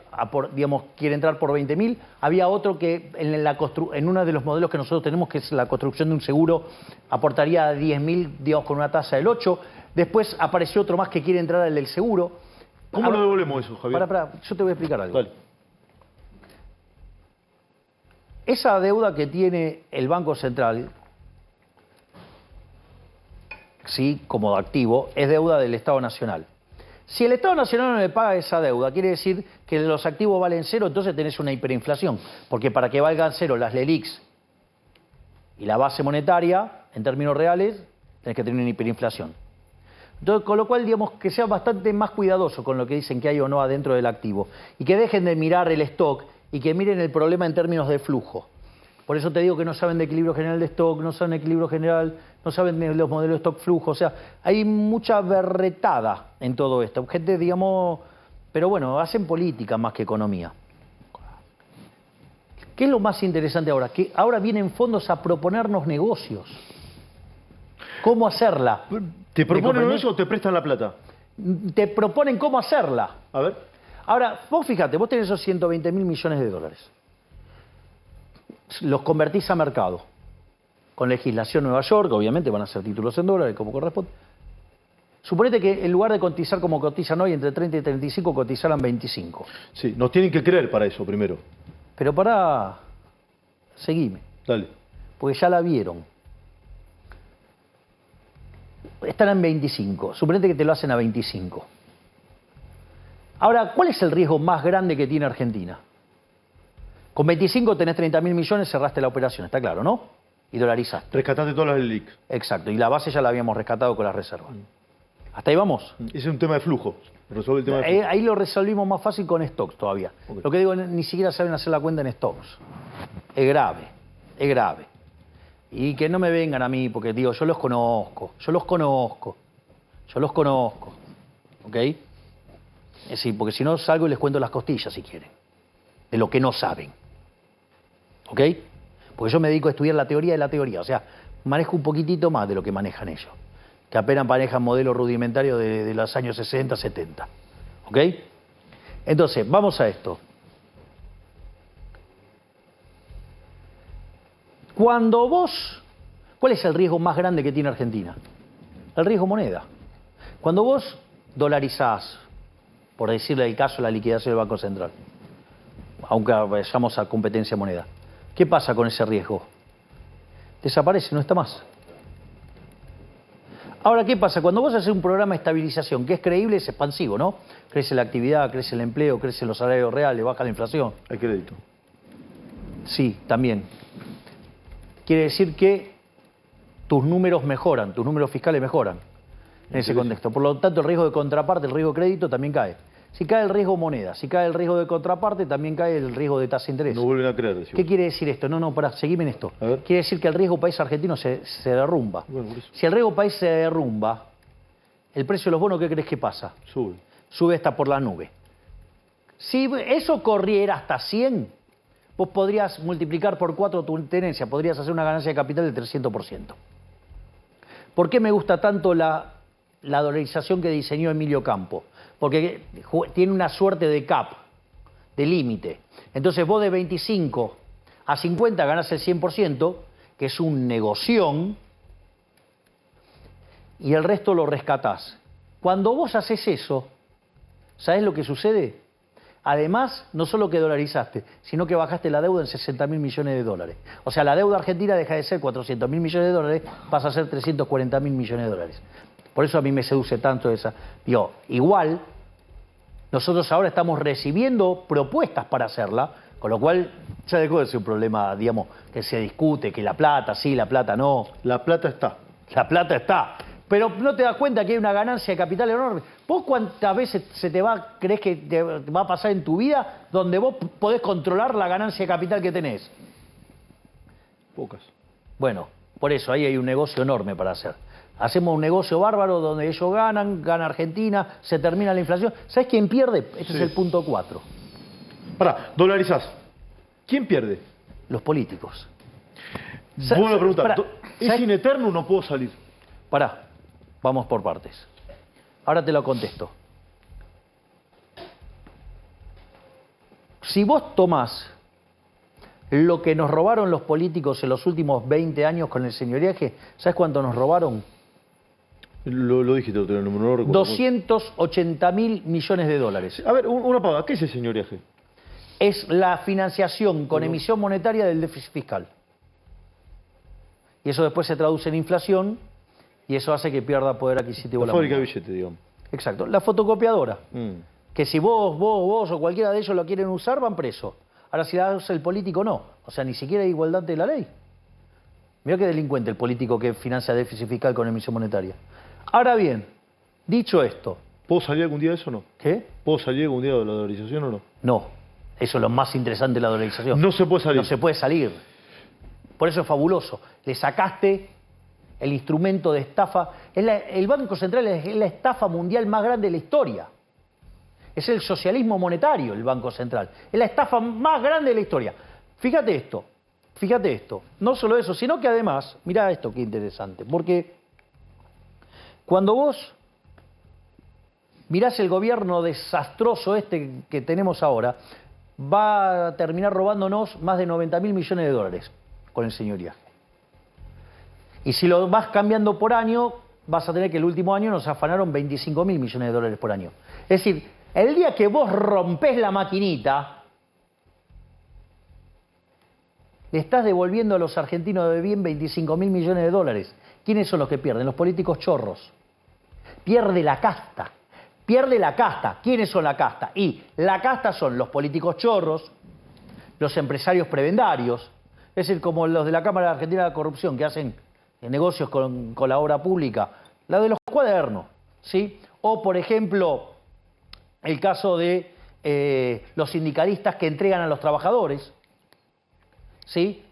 digamos, quiere entrar por 20.000. Había otro que en uno de los modelos que nosotros tenemos, que es la construcción de un seguro, aportaría 10.000, digamos, con una tasa del 8. Después apareció otro más que quiere entrar al del seguro. ¿Cómo lo devolvemos eso, Javier? Yo te voy a explicar algo. Dale. Esa deuda que tiene el Banco Central, sí, como activo, es deuda del Estado Nacional. Si el Estado Nacional no le paga esa deuda, quiere decir que los activos valen cero, entonces tenés una hiperinflación. Porque para que valgan cero las LELIQs y la base monetaria, en términos reales, tenés que tener una hiperinflación. Entonces, con lo cual, digamos, que sean bastante más cuidadosos con lo que dicen que hay o no adentro del activo. Y que dejen de mirar el stock y que miren el problema en términos de flujo. Por eso te digo que no saben de equilibrio general de stock, no saben de equilibrio general, no saben de los modelos de stock-flujo. O sea, hay mucha berretada en todo esto. Gente, digamos, pero bueno, hacen política más que economía. ¿Qué es lo más interesante ahora? Que ahora vienen fondos a proponernos negocios. ¿Cómo hacerla? ¿Te proponen eso o te prestan la plata? Te proponen cómo hacerla. A ver. Ahora, vos fíjate, vos tenés esos 120.000 millones de dólares. Los convertís a mercado. Con legislación Nueva York, obviamente van a ser títulos en dólares, como corresponde. Suponete que en lugar de cotizar como cotizan hoy, entre 30 y 35, cotizaran 25. Sí, nos tienen que creer para eso primero. Pero pará, seguime. Dale. Porque ya la vieron. Están en 25. Suponete que te lo hacen a 25. Ahora, ¿cuál es el riesgo más grande que tiene Argentina? Con 25 tenés 30.000 millones, cerraste la operación, está claro, ¿no? Y dolarizaste. Rescataste todas las LELIQ. Exacto, y la base ya la habíamos rescatado con las reservas. ¿Hasta ahí vamos? Ese es un tema de flujo. Resuelve el tema de flujo. Ahí lo resolvimos más fácil con stocks todavía. Okay. Lo que digo, ni siquiera saben hacer la cuenta en stocks. Es grave, es grave. Y que no me vengan a mí, porque digo, yo los conozco. ¿Ok? Es decir, porque si no salgo y les cuento las costillas si quieren. De lo que no saben. ¿Ok? Porque yo me dedico a estudiar la teoría de la teoría. O sea, manejo un poquitito más de lo que manejan ellos. Que apenas manejan modelos rudimentarios de los años 60, 70. ¿Ok? Entonces, vamos a esto. Cuando vos... ¿Cuál es el riesgo más grande que tiene Argentina? El riesgo moneda. Cuando vos dolarizás, por decirle el caso de la liquidación del Banco Central, aunque vayamos a competencia moneda, ¿qué pasa con ese riesgo? Desaparece, no está más. Ahora, ¿qué pasa? Cuando vos haces un programa de estabilización que es creíble, es expansivo, ¿no? Crece la actividad, crece el empleo, crecen los salarios reales, baja la inflación. Hay crédito. Sí, también. Quiere decir que tus números mejoran, tus números fiscales mejoran en ese contexto. Por lo tanto, el riesgo de contraparte, el riesgo de crédito también cae. Si cae el riesgo moneda, si cae el riesgo de contraparte, también cae el riesgo de tasa de interés. No vuelven a creer, decimos. ¿Qué quiere decir esto? No, pará, seguime en esto. A ver. Quiere decir que el riesgo país argentino se derrumba. Bueno, por eso. Si el riesgo país se derrumba, el precio de los bonos, ¿qué crees que pasa? Sube. Sube hasta por la nube. Si eso corriera hasta 100, vos podrías multiplicar por 4 tu tenencia, podrías hacer una ganancia de capital del 300%. ¿Por qué me gusta tanto la dolarización que diseñó Emilio Campo? Porque tiene una suerte de cap, de límite. Entonces vos de 25 a 50 ganás el 100%, que es un negoción, y el resto lo rescatás. Cuando vos haces eso, ¿sabés lo que sucede? Además, no solo que dolarizaste, sino que bajaste la deuda en 60.000 millones de dólares. O sea, la deuda argentina deja de ser 400.000 millones de dólares, pasa a ser 340.000 millones de dólares. Por eso a mí me seduce tanto esa. Digo, igual, nosotros ahora estamos recibiendo propuestas para hacerla, con lo cual ya dejó de ser un problema, digamos, que se discute, que la plata sí, la plata no. La plata está. La plata está. Pero no te das cuenta que hay una ganancia de capital enorme. ¿Vos cuántas veces crees que te va a pasar en tu vida donde vos podés controlar la ganancia de capital que tenés? Pocas. Bueno, por eso ahí hay un negocio enorme para hacer. Hacemos un negocio bárbaro donde ellos ganan, gana Argentina, se termina la inflación. ¿Sabés quién pierde? Este es el punto 4. Pará, dolarizás. ¿Quién pierde? Los políticos. Buena pregunta. Pará, ¿Es in eterno o no puedo salir? Pará, vamos por partes. Ahora te lo contesto. Si vos tomás lo que nos robaron los políticos en los últimos 20 años con el señoriaje, ¿sabés cuánto nos robaron? Lo dijiste, no lo recuerdo. 280.000 millones de dólares. A ver, una pausa. ¿Qué es el señoriaje? Es la financiación con emisión monetaria del déficit fiscal. Y eso después se traduce en inflación y eso hace que pierda poder adquisitivo la fábrica de billetes, digamos. Exacto. La fotocopiadora. Que si vos o cualquiera de ellos lo quieren usar, van presos. Ahora, si la hace el político, no. O sea, ni siquiera hay igualdad de la ley. Mirá qué delincuente el político que financia déficit fiscal con emisión monetaria. Ahora bien, dicho esto... ¿Puedo salir algún día de eso o no? ¿Qué? ¿Puedo salir algún día de la dolarización o no? No. Eso es lo más interesante de la dolarización. No se puede salir. No se puede salir. Por eso es fabuloso. Le sacaste el instrumento de estafa. El Banco Central es la estafa mundial más grande de la historia. Es el socialismo monetario, el Banco Central. Es la estafa más grande de la historia. Fíjate esto. Fíjate esto. No solo eso, sino que además, mirá esto qué interesante. Porque cuando vos mirás el gobierno desastroso este que tenemos ahora, va a terminar robándonos más de 90.000 millones de dólares con el señoriaje. Y si lo vas cambiando por año, vas a tener que el último año nos afanaron 25.000 millones de dólares por año. Es decir, el día que vos rompés la maquinita, le estás devolviendo a los argentinos de bien 25.000 millones de dólares. ¿Quiénes son los que pierden? Los políticos chorros. Pierde la casta. Pierde la casta. ¿Quiénes son la casta? Y la casta son los políticos chorros, los empresarios prebendarios, es decir, como los de la Cámara Argentina de la Corrupción, que hacen negocios con la obra pública, la de los cuadernos, ¿sí? O, por ejemplo, el caso de los sindicalistas que entregan a los trabajadores, ¿sí?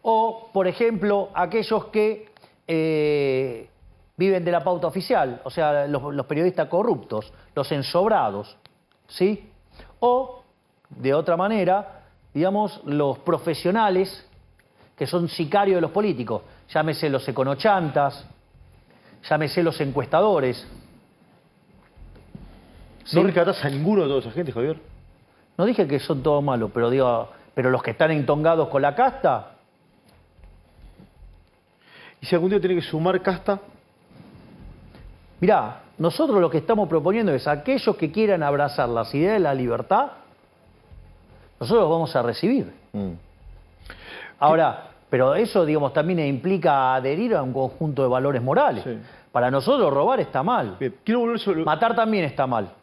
O, por ejemplo, aquellos que viven de la pauta oficial, o sea, los periodistas corruptos, los ensobrados, ¿sí? O, de otra manera, digamos, los profesionales que son sicarios de los políticos, llámese los econochantas, llámese los encuestadores. ¿Sí? ¿No rescatás a ninguno de toda esa gente, Javier? No dije que son todos malos, pero digo, pero los que están entongados con la casta. ¿Y si algún día tiene que sumar casta? Mirá, nosotros lo que estamos proponiendo es aquellos que quieran abrazar las ideas de la libertad, nosotros los vamos a recibir. Ahora, pero eso, digamos, también implica adherir a un conjunto de valores morales. Sí. Para nosotros robar está mal. Bien. Quiero volver sobre... Matar también está mal.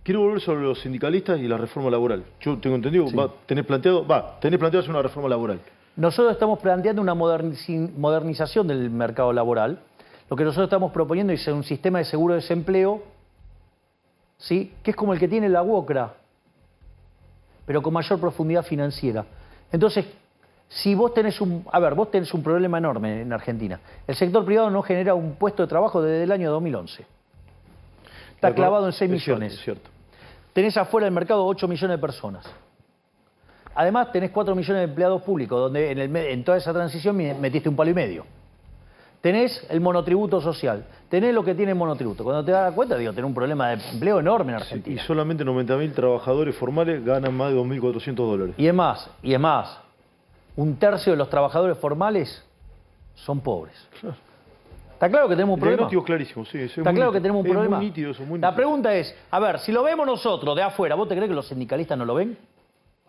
Quiero volver sobre los sindicalistas y la reforma laboral. Yo tengo entendido, sí. tenés planteado hacer una reforma laboral. Nosotros estamos planteando una modernización del mercado laboral. Lo que nosotros estamos proponiendo es un sistema de seguro de desempleo, ¿sí? Que es como el que tiene la UOCRA, pero con mayor profundidad financiera. Entonces, si vos tenés vos tenés un problema enorme en Argentina. El sector privado no genera un puesto de trabajo desde el año 2011. Está clavado en 6 millones. Es cierto. Tenés afuera del mercado 8 millones de personas. Además, tenés 4 millones de empleados públicos, donde en toda esa transición metiste 1,5 palos. Tenés el monotributo social, tenés lo que tiene el monotributo. Cuando te das cuenta, tenés un problema de empleo enorme en Argentina. Sí, y solamente 90.000 trabajadores formales ganan más de 2.400 dólares. Y es más, un tercio de los trabajadores formales son pobres. Claro. ¿Está claro que tenemos un problema? El clarísimo, sí. ¿Está claro que tenemos un problema? Muy nítido eso, muy nítido. La pregunta es, a ver, si lo vemos nosotros de afuera, ¿vos te crees que los sindicalistas no lo ven?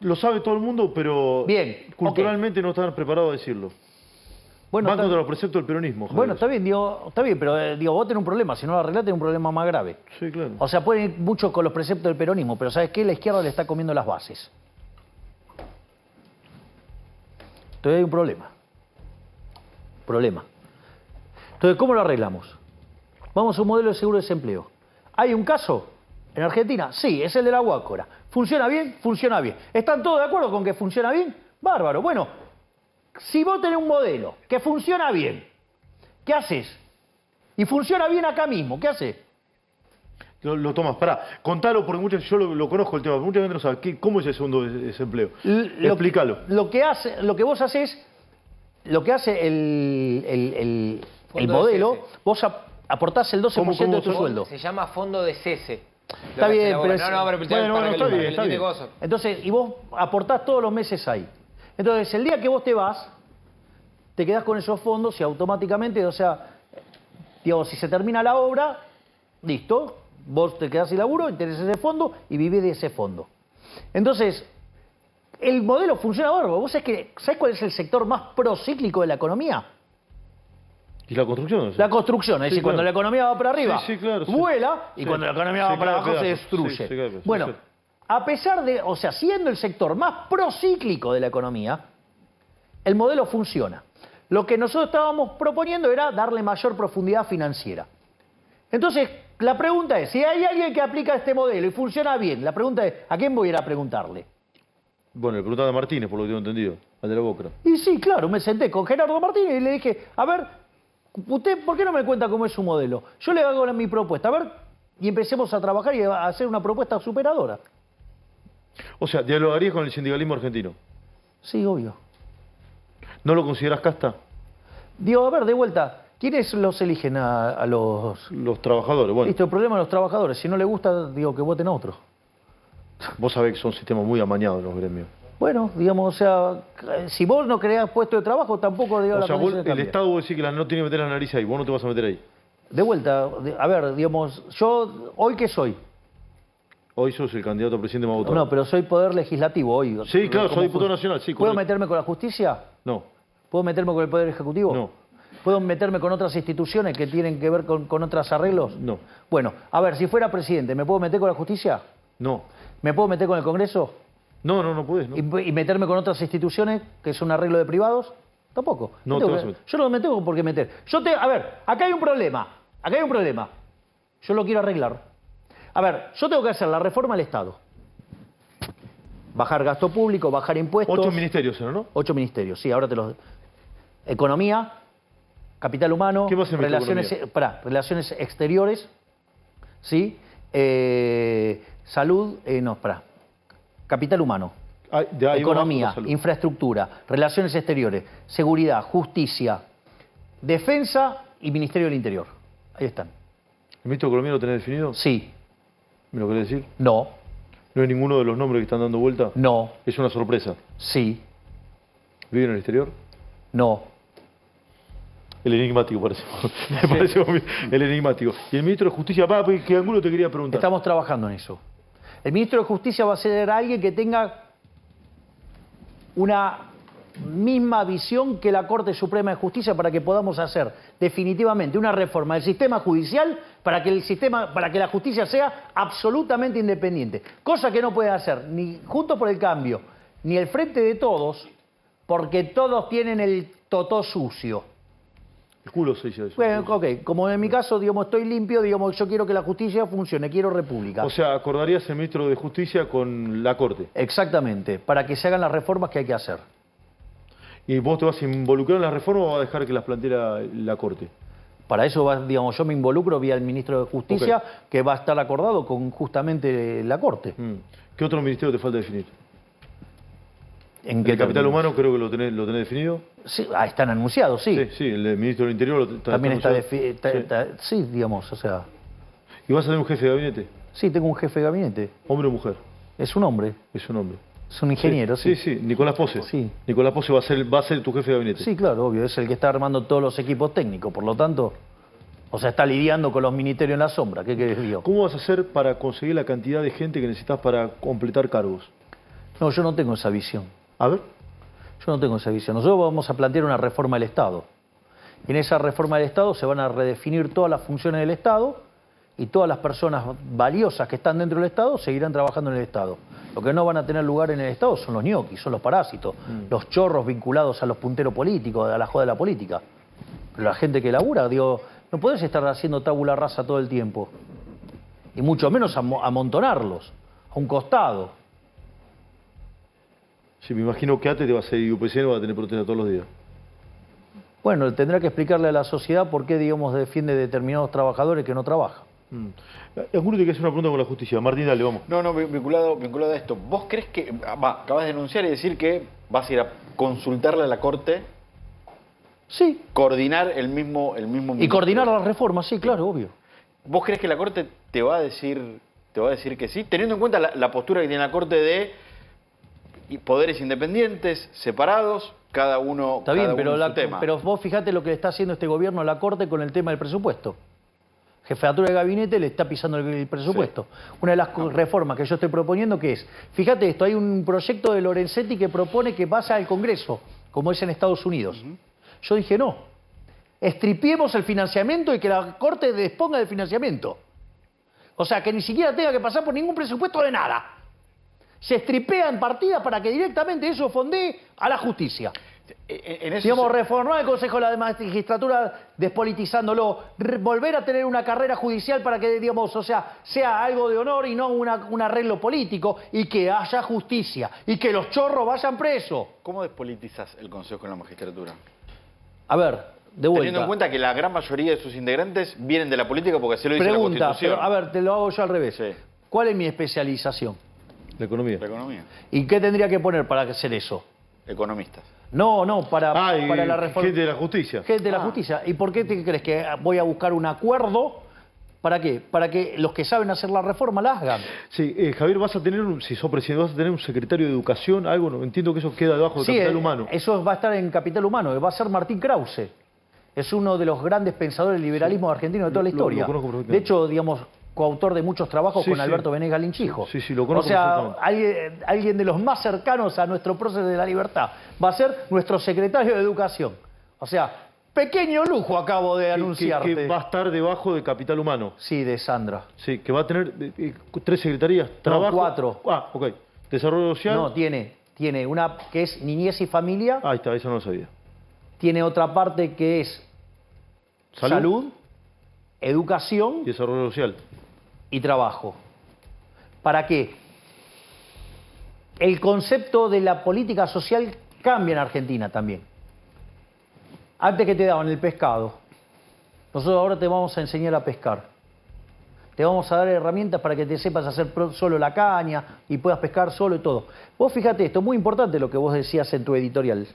Lo sabe todo el mundo, pero bien, culturalmente no están preparados a decirlo. Bueno, van contra los preceptos del peronismo. Javier. Bueno, está bien, pero vos tenés un problema. Si no lo arreglás, tenés un problema más grave. Sí, claro. O sea, pueden ir mucho con los preceptos del peronismo, pero ¿sabes qué? La izquierda le está comiendo las bases. Entonces hay un problema. Entonces, ¿cómo lo arreglamos? Vamos a un modelo de seguro de desempleo. ¿Hay un caso en Argentina? Sí, es el de la UOCRA. ¿Funciona bien? Funciona bien. ¿Están todos de acuerdo con que funciona bien? Bárbaro. Bueno, si vos tenés un modelo que funciona bien, ¿qué haces? Y funciona bien acá mismo, ¿qué haces? Lo tomas, contalo, porque yo lo conozco el tema, mucha gente no sabe. ¿Cómo es el segundo desempleo? Explícalo. Lo que hace el modelo, vos aportás el 12% de tu sueldo. Se llama fondo de cese. Está bien, pero está bien. Entonces, y vos aportás todos los meses ahí. Entonces, el día que vos te vas, te quedás con esos fondos y automáticamente, o sea, digamos, si se termina la obra, listo, vos te quedás sin laburo y tenés ese fondo y vivís de ese fondo. Entonces, el modelo funciona bárbaro. ¿Vos sabés cuál es el sector más procíclico de la economía? ¿Y la construcción? La construcción, es Sí, decir, cuando claro. la economía va para arriba, Sí, claro, sí. vuela, y Sí. cuando la economía va Se para cae a abajo se pedazos. destruye. Sí, se cae a pedazos. Bueno, Sí. a pesar de, o sea, siendo el sector más procíclico de la economía, el modelo funciona. Lo que nosotros estábamos proponiendo era darle mayor profundidad financiera. Entonces, la pregunta es, si hay alguien que aplica este modelo y funciona bien, la pregunta es, ¿a quién voy a ir a preguntarle? Bueno, le preguntaba a Martínez, por lo que tengo entendido, al de la Boca. Y sí, claro, me senté con Gerardo Martínez y le dije, a ver, usted, ¿por qué no me cuenta cómo es su modelo? Yo le hago mi propuesta, a ver, y empecemos a trabajar y a hacer una propuesta superadora. O sea, dialogarías con el sindicalismo argentino. Sí, obvio. ¿No lo consideras casta? Digo, a ver, de vuelta, ¿quiénes los eligen a los...? Los trabajadores, bueno. Listo, el problema de los trabajadores. Si no le gusta, digo, que voten a otro. Vos sabés que son sistemas muy amañados los gremios. Bueno, digamos, o sea, si vos no creás puesto de trabajo, tampoco, digo, O sea, vos, condición el cambia. Estado vos decís que no tiene que meter la nariz ahí, vos no te vas a meter ahí. De vuelta, a ver, digamos, yo, ¿hoy qué soy? Hoy sos el candidato a presidente más votado. No, pero soy poder legislativo hoy. Sí, claro, ¿Cómo soy diputado fue? nacional, sí. ¿Puedo correcto. meterme con la justicia? No, ¿Puedo meterme con el poder ejecutivo? no, ¿Puedo meterme con otras instituciones que tienen que ver con otros arreglos? no, Bueno, a ver, si fuera presidente, ¿me puedo meter con la justicia? no. ¿Me puedo meter con el Congreso? No podés, ¿no? ¿Y meterme con otras instituciones que es un arreglo de privados? Tampoco. No Me te tengo vas que- a meter. Yo no me tengo por qué meter. A ver, acá hay un problema. Acá hay un problema. Yo lo quiero arreglar. A ver, yo tengo que hacer la reforma del Estado. Bajar gasto público, bajar impuestos. 8 ministerios eran, ¿no? 8 ministerios, sí, ahora te los... Economía, capital humano, ¿Qué más se mete relaciones exteriores, ¿sí? Salud, capital humano, Ah, de ahí economía, abajo la salud. infraestructura, relaciones exteriores, seguridad, justicia, defensa y Ministerio del Interior. Ahí están. ¿El ministro de Economía lo tenés definido? Sí, ¿Me lo querés decir? no, ¿No hay ninguno de los nombres que están dando vuelta? no, Es una sorpresa. sí, ¿Vive en el exterior? no. El enigmático parece. Me parece a mí, el enigmático. Y el ministro de Justicia, que Angulo te quería preguntar. Estamos trabajando en eso. El ministro de Justicia va a ser alguien que tenga una misma visión que la Corte Suprema de Justicia para que podamos hacer definitivamente una reforma del sistema judicial para que la justicia sea absolutamente independiente. Cosa que no puede hacer ni Juntos por el Cambio ni el Frente de Todos, porque todos tienen el totó sucio. El culo se dice eso. Bueno, ok, como en mi caso, digamos, estoy limpio, digamos, yo quiero que la justicia funcione, quiero república. O sea, acordarías el ministro de Justicia con la Corte. Exactamente, para que se hagan las reformas que hay que hacer. ¿Y vos te vas a involucrar en la reforma o vas a dejar que las plantee la Corte? Para eso, digamos, yo me involucro vía el ministro de Justicia, que va a estar acordado con justamente la Corte. ¿Qué otro ministerio te falta definir? ¿En El qué capital términos? humano creo que lo tenés definido. Sí, están anunciados, sí. Sí, el ministro del Interior También está, anunciado. sí, digamos, o sea... ¿Y vas a tener un jefe de gabinete? Sí, tengo un jefe de gabinete. ¿Hombre o mujer? Es un hombre, Es un hombre. es un ingeniero, sí. Sí, Nicolás Pose. Sí. Nicolás Pose va a ser tu jefe de gabinete. Sí, claro, obvio, es el que está armando todos los equipos técnicos, por lo tanto, o sea, está lidiando con los ministerios en la sombra, ¿qué querés digo? ¿Cómo vas a hacer para conseguir la cantidad de gente que necesitas para completar cargos? No, yo no tengo esa visión. A ver. Yo no tengo esa visión. Nosotros vamos a plantear una reforma del Estado. Y en esa reforma del Estado se van a redefinir todas las funciones del Estado y todas las personas valiosas que están dentro del Estado seguirán trabajando en el Estado. Lo que no van a tener lugar en el Estado son los ñoquis, son los parásitos, los chorros vinculados a los punteros políticos, a la joda de la política. Pero la gente que labura, digo, no podés estar haciendo tabula rasa todo el tiempo. Y mucho menos amontonarlos a un costado. Sí, me imagino que ATE te va a ser UPCN, va a tener protesta todos los días. Bueno, tendrá que explicarle a la sociedad por qué, digamos, defiende determinados trabajadores que no trabajan. Angulo te quiere hacer una pregunta con la justicia. Martín, dale, vamos. No, vinculado a esto. ¿Vos crees que... acabas de denunciar y decir que vas a ir a consultarle a la Corte, Sí. coordinar el mismo Y ministro? coordinar las reformas, sí, claro, obvio. ¿Vos crees que la Corte te va a decir que sí? Teniendo en cuenta la postura que tiene la Corte de poderes independientes, separados, cada uno Está bien, pero, en su tema. pero vos fijate lo que le está haciendo este gobierno a la Corte con el tema del presupuesto. Jefatura de gabinete le está pisando el presupuesto. Una de las reformas que yo estoy proponiendo que es, fíjate esto, hay un proyecto de Lorenzetti que propone que pase al Congreso, como es en Estados Unidos. Yo dije no. Estripiemos el financiamiento y que la Corte disponga del financiamiento. O sea, que ni siquiera tenga que pasar por ningún presupuesto de nada. Se estripean partidas para que directamente eso fondee a la justicia. Digamos, reformar el Consejo de la Magistratura despolitizándolo, volver a tener una carrera judicial para que, digamos, o sea algo de honor y no un arreglo político, y que haya justicia, y que los chorros vayan presos. ¿Cómo despolitizas el Consejo de la Magistratura? A ver, de vuelta. Teniendo en cuenta que la gran mayoría de sus integrantes vienen de la política porque así lo dice la Constitución. Pero, a ver, te lo hago yo al revés. Sí. ¿Cuál es mi especialización? La economía. La economía. ¿Y qué tendría que poner para hacer eso? Economistas. No, para la reforma. Gente de la justicia. Gente de la justicia. ¿Y por qué te crees que voy a buscar un acuerdo? ¿Para qué? Para que los que saben hacer la reforma la hagan. Sí, Javier, vas a tener, si sos presidente, vas a tener un secretario de Educación, algo, no entiendo que eso queda debajo de Capital Humano. Eso va a estar en Capital Humano, va a ser Martín Krause. Es uno de los grandes pensadores del liberalismo argentino de toda la historia. Lo conozco perfectamente. De hecho, digamos, coautor de muchos trabajos con Alberto Benegas Linchijo. Sí, lo conozco O sea, perfectamente. alguien de los más cercanos a nuestro prócer de la libertad. Va a ser nuestro secretario de Educación. O sea, pequeño lujo acabo de anunciarte. Que va a estar debajo de Capital Humano. Sí, de Sandra. Sí, que va a tener 3 secretarías. Trabajo. 4. Ah, ok. Desarrollo social. No, tiene una que es niñez y familia. Ahí está, eso no lo sabía. Tiene otra parte que es salud, educación Y desarrollo social. y trabajo. ¿Para qué? El concepto de la política social cambia en Argentina también. Antes que te daban el pescado, nosotros ahora te vamos a enseñar a pescar. Te vamos a dar herramientas para que te sepas hacer solo la caña y puedas pescar solo y todo. Vos fíjate, esto es muy importante lo que vos decías en tu editorial.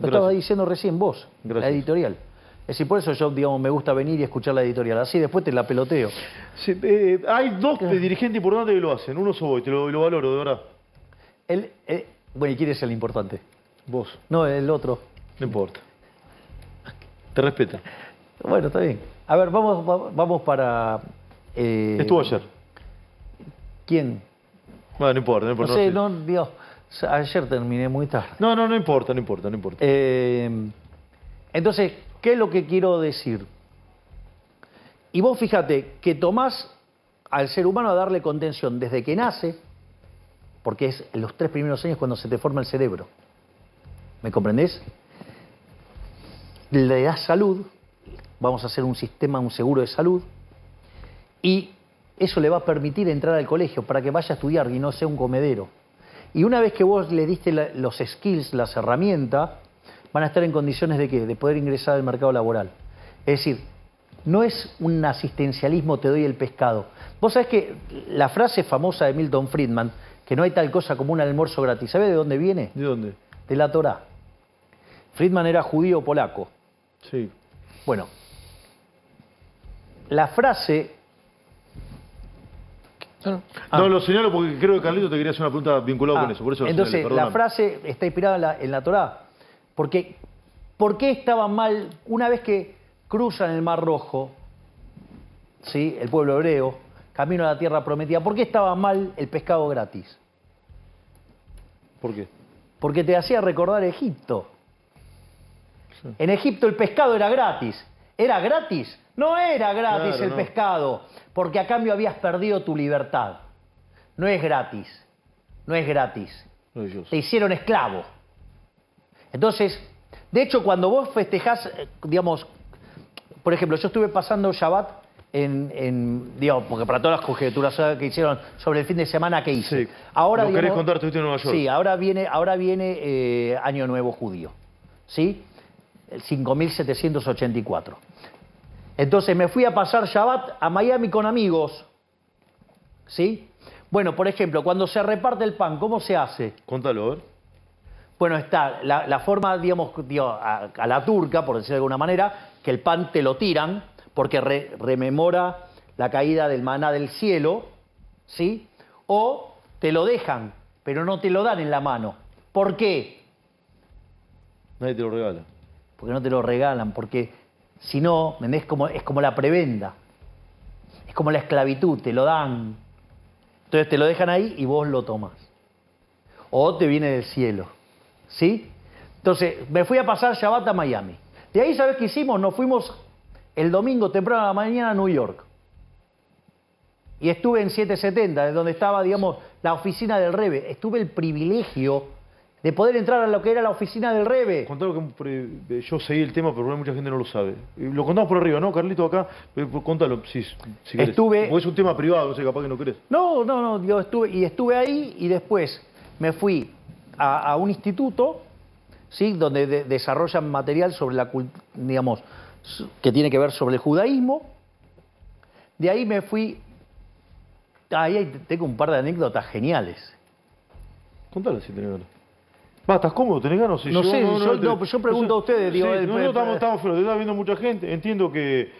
Lo estabas diciendo recién vos, la editorial. Es decir, por eso yo, digamos, me gusta venir y escuchar la editorial. Así después te la peloteo. Sí, hay 2 dirigentes importantes que lo hacen. Uno sos vos, y lo valoro, de verdad. Bueno, ¿y quién es el importante? Vos. No, el otro. No importa. Te respeta. Bueno, está bien. A ver, vamos para... Estuvo ayer. ¿Quién? Bueno, no importa. No sé, no, Dios, ayer terminé muy tarde. No importa. Entonces, ¿qué es lo que quiero decir? Y vos fíjate que tomás al ser humano a darle contención desde que nace, porque es en los 3 primeros años cuando se te forma el cerebro. ¿Me comprendés? Le das salud, vamos a hacer un sistema, un seguro de salud, y eso le va a permitir entrar al colegio para que vaya a estudiar y no sea un comedero. Y una vez que vos le diste los skills, las herramientas, van a estar en condiciones de ¿qué? De poder ingresar al mercado laboral. Es decir, no es un asistencialismo, te doy el pescado. Vos sabés que la frase famosa de Milton Friedman, que no hay tal cosa como un almuerzo gratis, ¿sabés de dónde viene? ¿De dónde? De la Torá. Friedman era judío polaco. Sí. Bueno, la frase... No, lo señalo porque creo que Carlito te quería hacer una pregunta vinculada con eso. Por eso entonces, la frase está inspirada en la Torá. Porque, ¿por qué estaba mal una vez que cruzan el Mar Rojo, ¿sí? El pueblo hebreo, camino a la tierra prometida? ¿Por qué estaba mal el pescado gratis? ¿Por qué? Porque te hacía recordar Egipto. Sí. En Egipto el pescado era gratis. ¿Era gratis? No era gratis el pescado, porque a cambio habías perdido tu libertad. No es gratis. No es gratis. Te hicieron esclavo. Entonces, de hecho, cuando vos festejás, digamos, por ejemplo, yo estuve pasando Shabbat digamos, porque para todas las conjeturas que hicieron sobre el fin de semana que hice. Sí. Ahora, ¿Lo querés contar? Estuviste en Nueva York. Sí, ahora viene Año Nuevo Judío. ¿Sí? El 5784. Entonces me fui a pasar Shabbat a Miami con amigos. ¿Sí? Bueno, por ejemplo, cuando se reparte el pan, ¿cómo se hace? Contalo, a ver. Bueno, está la forma, digamos, a la turca, por decirlo de alguna manera, que el pan te lo tiran, porque rememora la caída del maná del cielo, ¿sí? O te lo dejan, pero no te lo dan en la mano. ¿Por qué? Nadie te lo regala. Porque no te lo regalan, porque si no, es como la prebenda. Es como la esclavitud, te lo dan. Entonces te lo dejan ahí y vos lo tomás. O te viene del cielo. ¿Sí? Entonces, me fui a pasar Shabbat a Miami. De ahí, ¿sabés qué hicimos? Nos fuimos el domingo temprano a la mañana a New York. Y estuve en 770, donde estaba, digamos, la oficina del REVE. Tuve el privilegio de poder entrar a lo que era la oficina del REVE. Contalo que yo seguí el tema, pero mucha gente no lo sabe. Lo contamos por arriba, ¿no, Carlito? Acá, contalo, si querés. Estuve... Porque es un tema privado, no sé, capaz que no querés. No, yo estuve ahí y después me fui a un instituto, ¿sí? Donde desarrollan material sobre la digamos, que tiene que ver sobre el judaísmo. De ahí me fui... Ahí tengo un par de anécdotas geniales. Contala si tenés ganas. ¿Estás cómodo? ¿Tenés ganas? Si no sé, yo pregunto a ustedes. Digo, sí, no, estamos fuera, te está viendo mucha gente. Entiendo que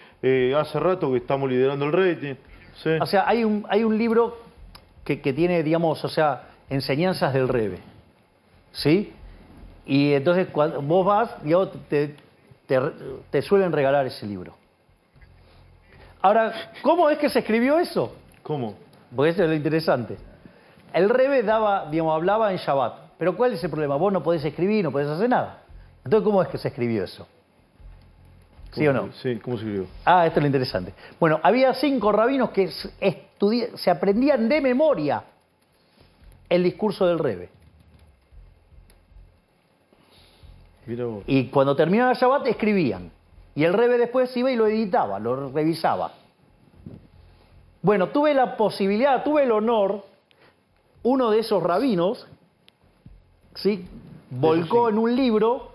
hace rato que estamos liderando el rating. Sí. O sea, hay un libro que tiene, digamos, o sea, enseñanzas del REVE. ¿Sí? Y entonces cuando vos vas, digamos, te suelen regalar ese libro. Ahora, ¿cómo es que se escribió eso? ¿Cómo? Porque eso es lo interesante. El REVE hablaba en Shabbat. Pero ¿cuál es el problema? Vos no podés escribir, no podés hacer nada. Entonces, ¿cómo es que se escribió eso? ¿Sí o no? Sí, ¿cómo se escribió? Esto es lo interesante. Bueno, había 5 rabinos que se aprendían de memoria el discurso del REVE. Mira vos. Y cuando terminaba el Shabbat escribían. Y el REVE después iba y lo editaba, lo revisaba. Bueno, tuve la posibilidad, tuve el honor, uno de esos rabinos, ¿sí? Volcó en un libro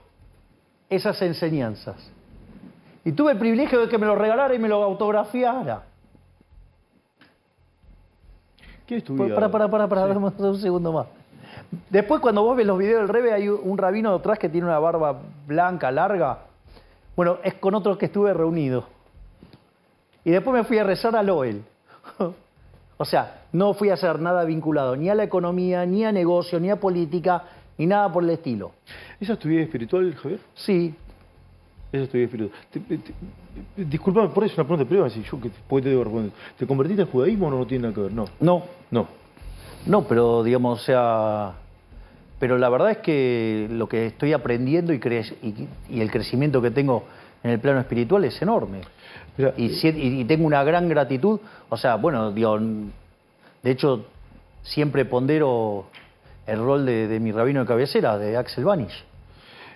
esas enseñanzas. Y tuve el privilegio de que me lo regalara y me lo autografiara. ¿Qué es tu vida? Para, dame un segundo más. Después, cuando vos ves los videos del REVE, hay un rabino detrás que tiene una barba blanca, larga. Bueno, es con otros que estuve reunido. Y después me fui a rezar al Oel. O sea, no fui a hacer nada vinculado ni a la economía, ni a negocio, ni a política, ni nada por el estilo. ¿Esa es tu vida espiritual, Javier? Sí. Esa es tu vida espiritual. Disculpame, por eso es una pregunta privada, si yo porque te debo responder. ¿Te convertiste al judaísmo o no tiene nada que ver? No, pero digamos, o sea... Pero la verdad es que lo que estoy aprendiendo y el crecimiento que tengo en el plano espiritual es enorme. Mira, Y tengo una gran gratitud. O sea, bueno, digo, de hecho, siempre pondero el rol de mi rabino de cabecera, de Axel Banish.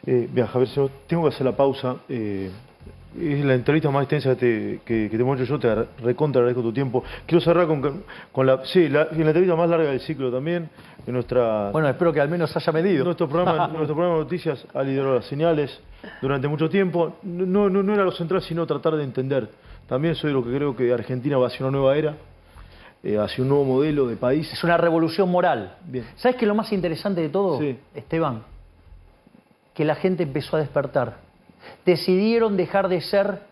Mira, Javier, tengo que hacer la pausa. Es la entrevista más extensa que te hemos hecho. Yo te recontra agradezco tu tiempo. Quiero cerrar con la entrevista más larga del ciclo también. Bueno, espero que al menos haya medido. Nuestro programa de noticias ha liderado las señales durante mucho tiempo. No era lo central, sino tratar de entender. También soy de lo que creo que Argentina va hacia una nueva era, hacia un nuevo modelo de país. Es una revolución moral. Bien. ¿Sabes qué es lo más interesante de todo, Sí. Esteban? Que la gente empezó a despertar. Decidieron dejar de ser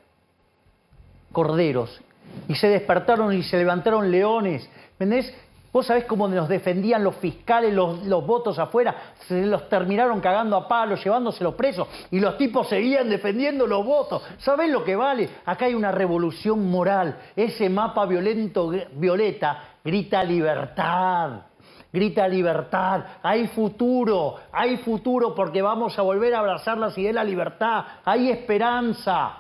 corderos y se despertaron y se levantaron leones. ¿Me entendés? Vos sabés cómo nos defendían los fiscales, los votos afuera, se los terminaron cagando a palos, llevándoselos presos y los tipos seguían defendiendo los votos. ¿Sabés lo que vale? Acá hay una revolución moral. Ese mapa violeta grita libertad. Grita libertad, hay futuro porque vamos a volver a abrazar las ideas de la libertad, hay esperanza,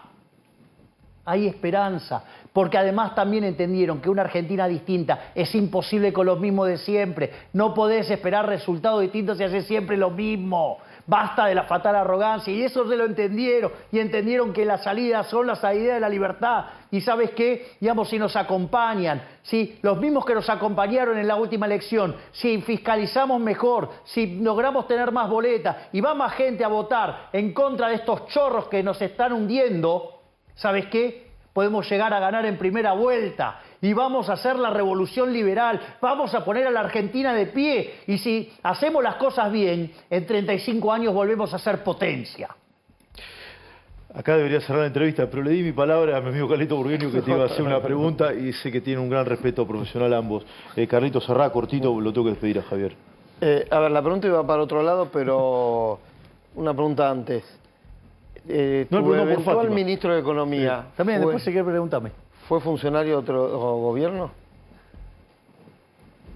porque además también entendieron que una Argentina distinta es imposible con los mismos de siempre, no podés esperar resultados distintos si haces siempre lo mismo. Basta de la fatal arrogancia, y eso se lo entendieron, y entendieron que las salidas son las ideas de la libertad. Y ¿sabes qué? Digamos, si nos acompañan, si los mismos que nos acompañaron en la última elección, si fiscalizamos mejor, si logramos tener más boletas, y va más gente a votar en contra de estos chorros que nos están hundiendo, ¿sabes qué? Podemos llegar a ganar en primera vuelta. Y vamos a hacer la revolución liberal, vamos a poner a la Argentina de pie. Y si hacemos las cosas bien, en 35 años volvemos a ser potencia. Acá debería cerrar la entrevista, pero le di mi palabra a mi amigo Carlito Burgueño que te iba a hacer una pregunta y sé que tiene un gran respeto profesional ambos. Carlito, cerrá cortito, lo tengo que despedir a Javier. A ver, la pregunta iba para otro lado, pero una pregunta antes. Tu eventual ministro de Economía... También, después si quieres preguntarme. ¿Fue funcionario de otro gobierno?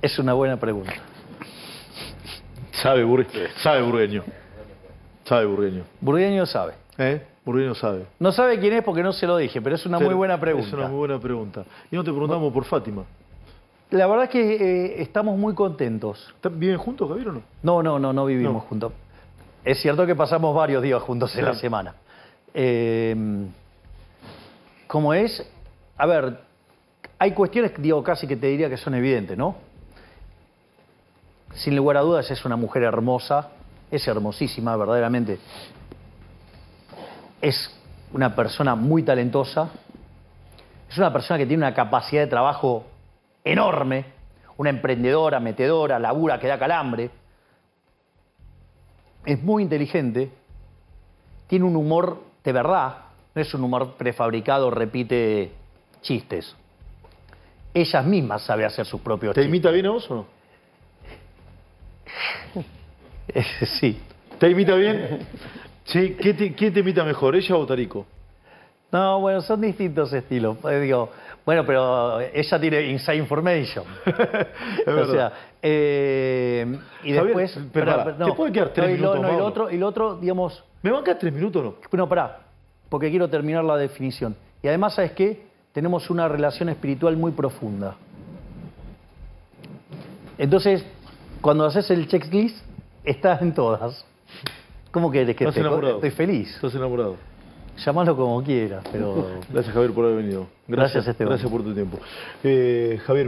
Es una buena pregunta. Sabe Burgueño. Sabe Burgueño. Burgueño sabe. Murguía no sabe. No sabe quién es porque no se lo dije, pero es una muy buena pregunta. Es una muy buena pregunta. Y no te preguntamos por Fátima. La verdad es que estamos muy contentos. ¿Viven juntos, Javier, o no? No vivimos juntos. Es cierto que pasamos varios días juntos en la semana. Como es, a ver, hay cuestiones, digo, casi que te diría que son evidentes, ¿no? Sin lugar a dudas es una mujer hermosa, es hermosísima, verdaderamente. Es una persona muy talentosa, es una persona que tiene una capacidad de trabajo enorme, una emprendedora, metedora, labura que da calambre. Es muy inteligente, tiene un humor de verdad, no es un humor prefabricado, repite chistes. Ella misma sabe hacer sus propios ¿Te chistes. imita bien a vos o no? Sí. ¿Te imita bien? Sí. ¿Quién te imita mejor, ella o Tarico? No, bueno, son distintos estilos. Digo, bueno, pero ella tiene inside information. O sea, y después... Javier, pero ¿te puede quedar 3 minutos, y lo otro, digamos... ¿Me bancas 3 minutos o no? No, pará, porque quiero terminar la definición. Y además, ¿sabes qué? Tenemos una relación espiritual muy profunda. Entonces, cuando haces el checklist, estás en todas. ¿Cómo querés que ¿Estás enamorado? Estoy feliz. ¿Estás enamorado? Llámalo como quieras, pero... Gracias, Javier, por haber venido. Gracias, Esteban. Gracias por tu tiempo. Javier.